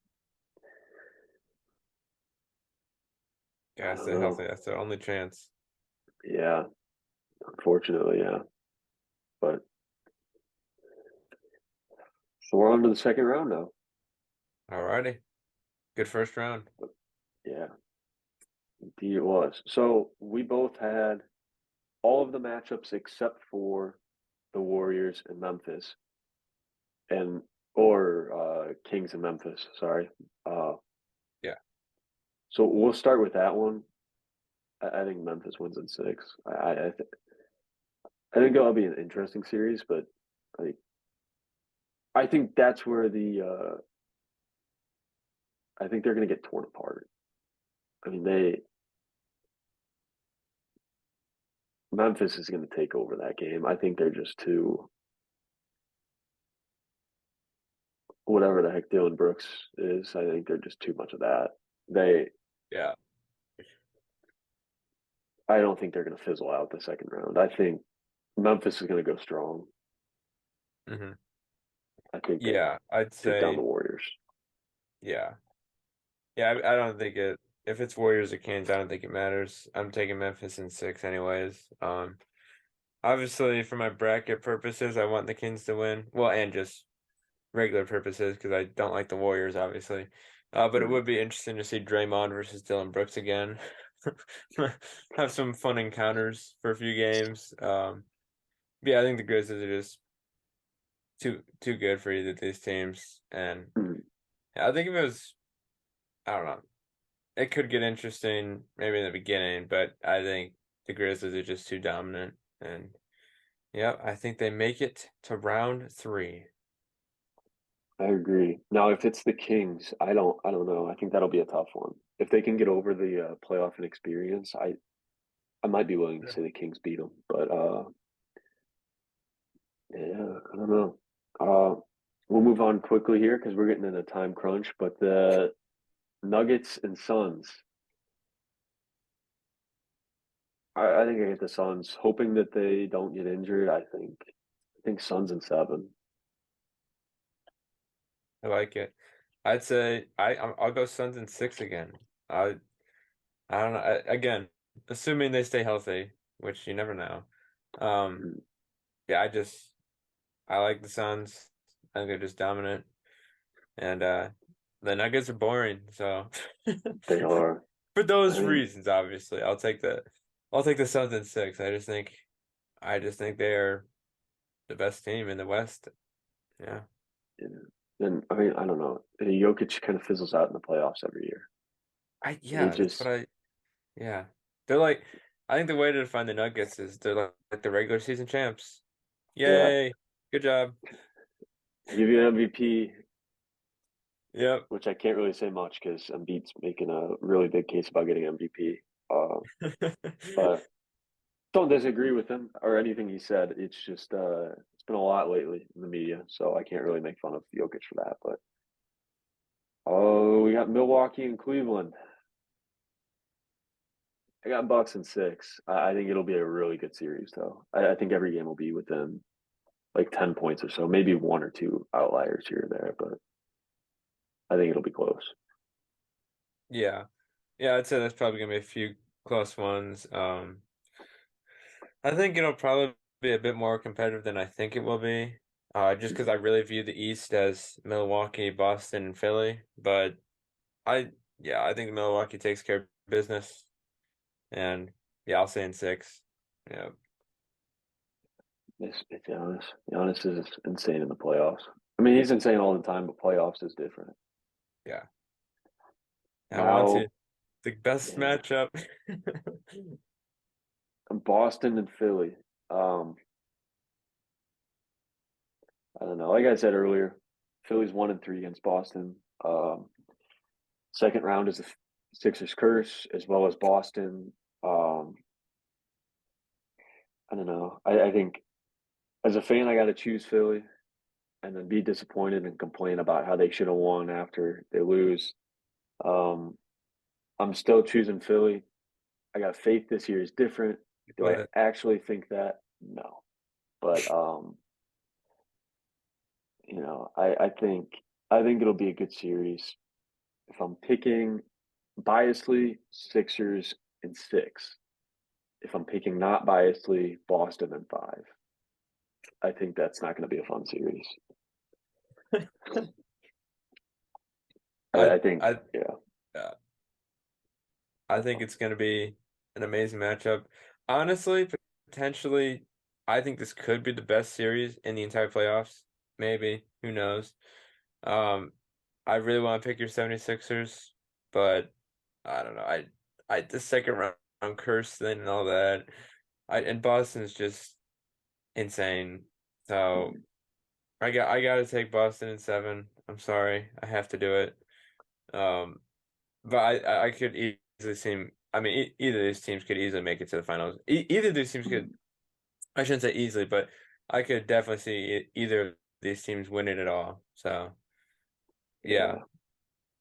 Speaker 2: I
Speaker 1: Gotta
Speaker 2: don't
Speaker 1: stay healthy.
Speaker 2: know.
Speaker 1: That's their only chance.
Speaker 2: Yeah, unfortunately, yeah. But so we're on to the second round now.
Speaker 1: Alrighty. Good first round.
Speaker 2: But yeah, indeed it was. So we both had all of the matchups except for the Warriors and Memphis, and or Kings and Memphis. Sorry. Uh,
Speaker 1: Yeah.
Speaker 2: so we'll start with that one. I think Memphis wins in six. I think it'll be an interesting series, but like I think that's where I think they're going to get torn apart. I mean, they Memphis is going to take over that game. I think they're just too whatever the heck Dylan Brooks is. I think they're just too much of that. They
Speaker 1: Yeah.
Speaker 2: I don't think they're going to fizzle out the second round. I think Memphis is going to go strong.
Speaker 1: hmm
Speaker 2: I think they
Speaker 1: Yeah, I'd
Speaker 2: take down the
Speaker 1: say
Speaker 2: Warriors.
Speaker 1: yeah. Yeah, I don't think it if it's Warriors or Kings, I don't think it matters. I'm taking Memphis in six anyways. Obviously for my bracket purposes, I want the Kings to win. Well, and just regular purposes because I don't like the Warriors, obviously. But it
Speaker 2: Mm,
Speaker 1: would be interesting to see Draymond versus Dylan Brooks again. Have some fun encounters for a few games. Yeah, I think the Grizzlies are just too good for either of these teams, and
Speaker 2: mm.
Speaker 1: yeah, I think if it was, I don't know, it could get interesting maybe in the beginning, but I think the Grizzlies are just too dominant, and yeah, I think they make it to round three.
Speaker 2: I agree. Now, if it's the Kings, I don't know. I think that'll be a tough one. If they can get over the playoff and experience, I might be willing to say the Kings beat them. But yeah, I don't know. Uh, we'll move on quickly here because we're getting in a time crunch. But the Nuggets and Suns, I think I get the Suns, hoping that they don't get injured. I think Suns and seven.
Speaker 1: I like it. I'd say I'll go Suns in six again. I don't know. Again, assuming they stay healthy, which you never know. Um,
Speaker 2: Mm,
Speaker 1: yeah, I like the Suns. I think they're just dominant, and the Nuggets are boring. So
Speaker 2: they are.
Speaker 1: for
Speaker 2: I
Speaker 1: those
Speaker 2: mean,
Speaker 1: reasons, obviously, I'll take the Suns in six. I just think they're the best team in the West. Yeah,
Speaker 2: yeah. And I mean, I don't know. Jokic kind of fizzles out in the playoffs every year. He
Speaker 1: yeah, that's what
Speaker 2: just,
Speaker 1: yeah. They're like I think the way to define the Nuggets is they're like the regular season champs.
Speaker 2: yeah,
Speaker 1: Yay! Good job.
Speaker 2: give you an MVP,
Speaker 1: Yep.
Speaker 2: which I can't really say much because Embiid's making a really big case about getting MVP. Uh, but don't disagree with him or anything he said. It's just it's been a lot lately in the media, so I can't really make fun of Jokic for that. But oh, we got Milwaukee and Cleveland. I got Bucks in six. I think it'll be a really good series, though. I think every game will be within like 10 points or so, maybe one or two outliers here or there, but I think it'll be close.
Speaker 1: Yeah. Yeah, I'd say that's probably gonna be a few close ones. I think it'll probably be a bit more competitive than I think it will be. Just because I really view the East as Milwaukee, Boston, and Philly. But I, yeah, I think Milwaukee takes care of business. And yeah, I'll say in six. Yeah,
Speaker 2: It's Giannis. Giannis is insane in the playoffs. I mean, he's insane all the time, but playoffs is different.
Speaker 1: yeah. Now on to
Speaker 2: Now,
Speaker 1: the best
Speaker 2: yeah,
Speaker 1: matchup.
Speaker 2: Boston and Philly. Um, I don't know. Like I said earlier, Philly's 1-3 against Boston. Second round is the Sixers curse, as well as Boston. Um, I don't know. I think as a fan, I got to choose Philly and then be disappointed and complain about how they should have won after they lose. Um, I'm still choosing Philly. I got faith this year is different. Do I
Speaker 1: But
Speaker 2: actually think that? No. But I think it'll be a good series. If I'm picking biasly, Sixers in six. If I'm picking not biasly, Boston in five. I think that's not going to be a fun series. I think,
Speaker 1: I
Speaker 2: yeah.
Speaker 1: uh, I think it's gonna be an amazing matchup. Honestly, potentially, I think this could be the best series in the entire playoffs. Maybe, who knows? Um, I really want to pick your 76ers, but I don't know. The second round curse thing and all that. And Boston's just insane. So I gotta take Boston in seven. I'm sorry, I have to do it. Um, but I could easily see. I mean, either of these teams could easily make it to the finals. Either of these teams could. I shouldn't say easily, but I could definitely see either of these teams winning it all. So yeah,
Speaker 2: Yeah,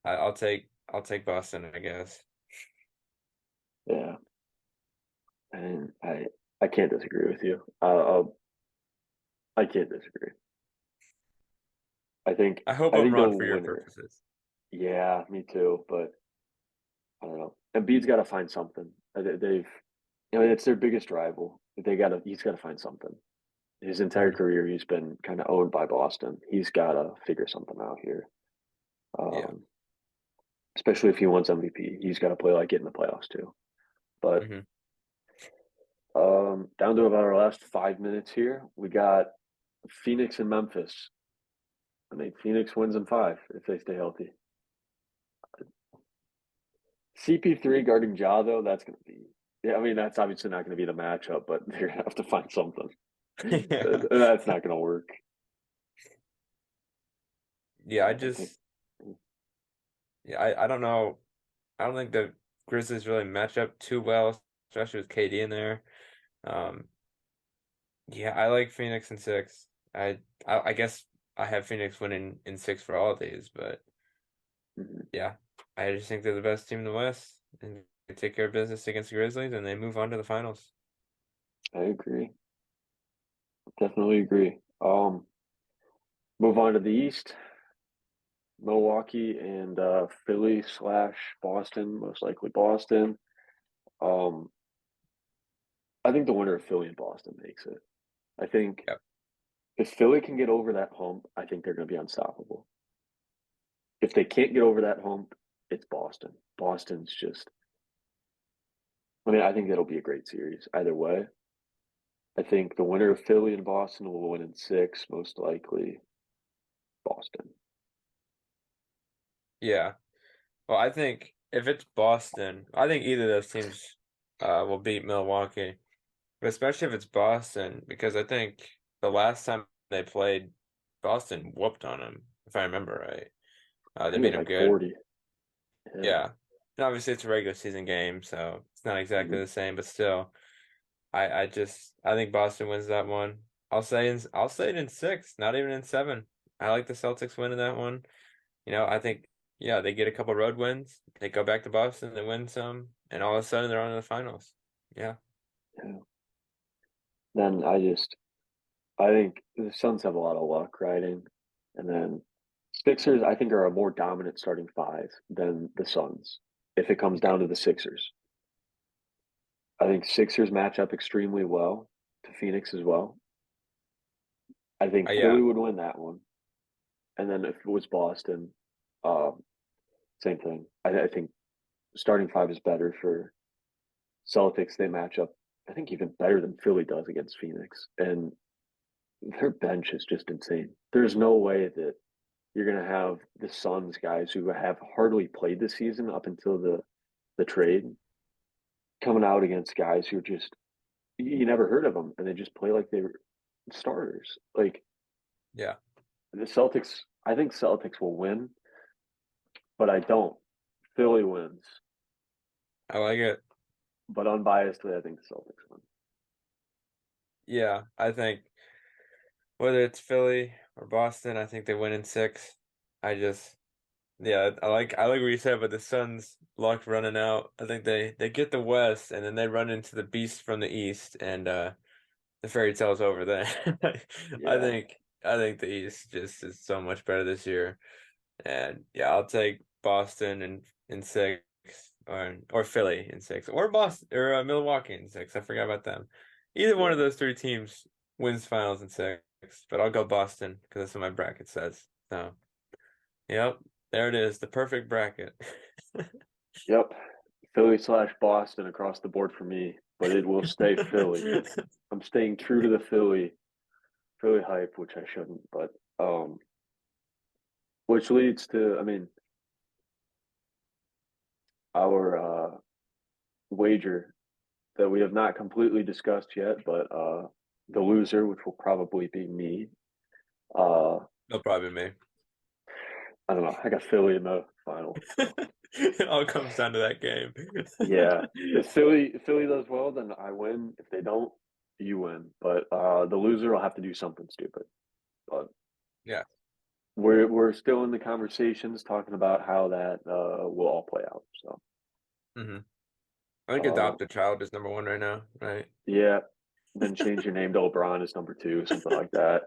Speaker 1: I'll take Boston, I guess.
Speaker 2: yeah. And I can't disagree with you. I can't disagree.
Speaker 1: I hope
Speaker 2: I
Speaker 1: I'm
Speaker 2: think
Speaker 1: wrong
Speaker 2: they'll
Speaker 1: for your
Speaker 2: win it.
Speaker 1: purposes.
Speaker 2: Yeah, me too. But I don't know. Embiid's got to find something. They've, I mean, it's their biggest rival. He's got to find something. His entire
Speaker 1: Hmm.
Speaker 2: career, he's been kind of owned by Boston. He's got to figure something out here.
Speaker 1: Yeah.
Speaker 2: Um, Especially if he wants MVP, he's got to play like it in the playoffs too. But
Speaker 1: Hmm.
Speaker 2: down to about our last 5 minutes here, we got Phoenix and Memphis. I think Phoenix wins in five if they stay healthy. CP3 guarding Ja though, that's going to be. Yeah, I mean that's obviously not going to be the matchup, but they're going to have to find something.
Speaker 1: Yeah.
Speaker 2: That's not going to work.
Speaker 1: Yeah, I
Speaker 2: I think.
Speaker 1: just yeah, I don't know. I don't think the Grizzlies really match up too well, especially with KD in there. Um, yeah, I like Phoenix in six. I guess I have Phoenix winning in six for all of these, but
Speaker 2: Mhm,
Speaker 1: yeah, I just think they're the best team in the West and they take care of business against the Grizzlies and they move on to the finals.
Speaker 2: I agree. Definitely agree. Move on to the East. Milwaukee and Philly slash Boston, most likely Boston. Um, I think the winner of Philly and Boston makes it. I think
Speaker 1: Yep.
Speaker 2: if Philly can get over that hump, I think they're going to be unstoppable. If they can't get over that hump, it's Boston. Boston's just, I mean, I think that'll be a great series either way. I think the winner of Philly and Boston will win in six, most likely Boston.
Speaker 1: Yeah. Well, I think if it's Boston, I think either of those teams will beat Milwaukee. But especially if it's Boston, because I think the last time they played, Boston whooped on them, if I remember right.
Speaker 2: I
Speaker 1: They
Speaker 2: think it
Speaker 1: beat
Speaker 2: was
Speaker 1: them
Speaker 2: like
Speaker 1: good.
Speaker 2: 40. Yeah.
Speaker 1: Yeah. And obviously it's a regular season game, so it's not exactly
Speaker 2: Mhm.
Speaker 1: the same, but still, I think Boston wins that one. I'll say it in six, not even in seven. I like the Celtics winning that one. I think yeah, they get a couple road wins, they go back to Boston, they win some, and all of a sudden they're on to the finals. Yeah.
Speaker 2: Yeah. Then I think the Suns have a lot of luck riding, and then Sixers I think are a more dominant starting five than the Suns. If it comes
Speaker 1: Yeah.
Speaker 2: down to the Sixers, I think Sixers match up extremely well to Phoenix as well. I think Philly
Speaker 1: Yeah.
Speaker 2: would win that one, and then if it was Boston, uh, same thing. I think starting five is better for Celtics. They match up, I think, even better than Philly does against Phoenix, and their bench is just insane. There's no way that you're going to have the Suns guys who have hardly played this season up until the trade coming out against guys who are just you never heard of them and they just play like they were starters. Like
Speaker 1: Yeah.
Speaker 2: the Celtics, I think Celtics will win, but I don't. Philly wins,
Speaker 1: I like it.
Speaker 2: but unbiasedly, I think the Celtics win.
Speaker 1: Yeah. I think whether it's Philly or Boston, I think they win in six. I just Yeah, I like what you said, but the Suns luck running out. I think they get the West and then they run into the beast from the East and the fairy tale's over then. I
Speaker 2: Yeah,
Speaker 1: think I think the East just is so much better this year. And yeah, I'll take Boston in six or Philly in six or Boston or Milwaukee in six. I forgot about them. Either one of
Speaker 2: yeah,
Speaker 1: those three teams wins finals in six, but I'll go Boston because that's what my bracket says. So, yep, there it is, the perfect bracket.
Speaker 2: yep. Philly slash Boston across the board for me, but it will stay Philly. I'm staying true to the Philly hype, which I shouldn't, but which leads to, I mean, our wager that we have not completely discussed yet, but the loser, which will probably be me. Uh,
Speaker 1: No problem, me.
Speaker 2: I don't know. I got Philly in the final, so
Speaker 1: It all comes down to that game.
Speaker 2: yeah. If Philly does well, then I win. If they don't, you win. But the loser will have to do something stupid. But
Speaker 1: Yeah.
Speaker 2: we're still in the conversations talking about how that will all play out. So
Speaker 1: Hmm. I think
Speaker 2: uh,
Speaker 1: adopt a child is number one right now, right?
Speaker 2: yeah. Then change your name to LeBron is number two, something like that.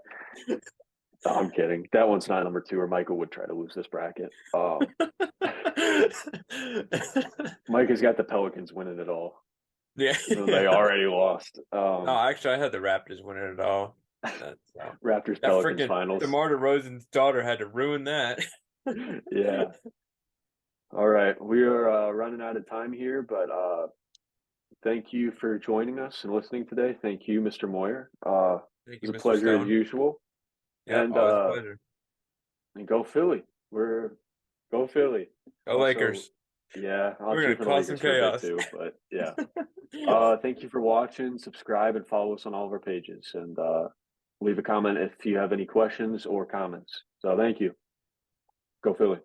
Speaker 2: I'm kidding. That one's not number two, or Micah would try to lose this bracket. Micah's got the Pelicans winning it all,
Speaker 1: Yeah.
Speaker 2: even though they already lost.
Speaker 1: No, actually, I had the Raptors winning it all. So
Speaker 2: Raptors
Speaker 1: that
Speaker 2: Pelicans
Speaker 1: freaking
Speaker 2: finals.
Speaker 1: DeMar DeRozan's daughter had to ruin that.
Speaker 2: Yeah. All right. We are running out of time here, but thank you for joining us and listening today. Thank you, Mr. Moyer.
Speaker 1: Thank
Speaker 2: It
Speaker 1: you,
Speaker 2: was a
Speaker 1: Mr.
Speaker 2: pleasure as
Speaker 1: Stone.
Speaker 2: usual.
Speaker 1: Yep,
Speaker 2: And
Speaker 1: always a pleasure.
Speaker 2: go Philly. We're go Philly.
Speaker 1: Go
Speaker 2: Also,
Speaker 1: Lakers.
Speaker 2: yeah, I'll
Speaker 1: We're
Speaker 2: cheer
Speaker 1: gonna
Speaker 2: for the
Speaker 1: cause some
Speaker 2: Lakers for a bit
Speaker 1: chaos.
Speaker 2: too. But yeah. Thank you for watching. Subscribe and follow us on all of our pages, and leave a comment if you have any questions or comments. So thank you. Go Philly.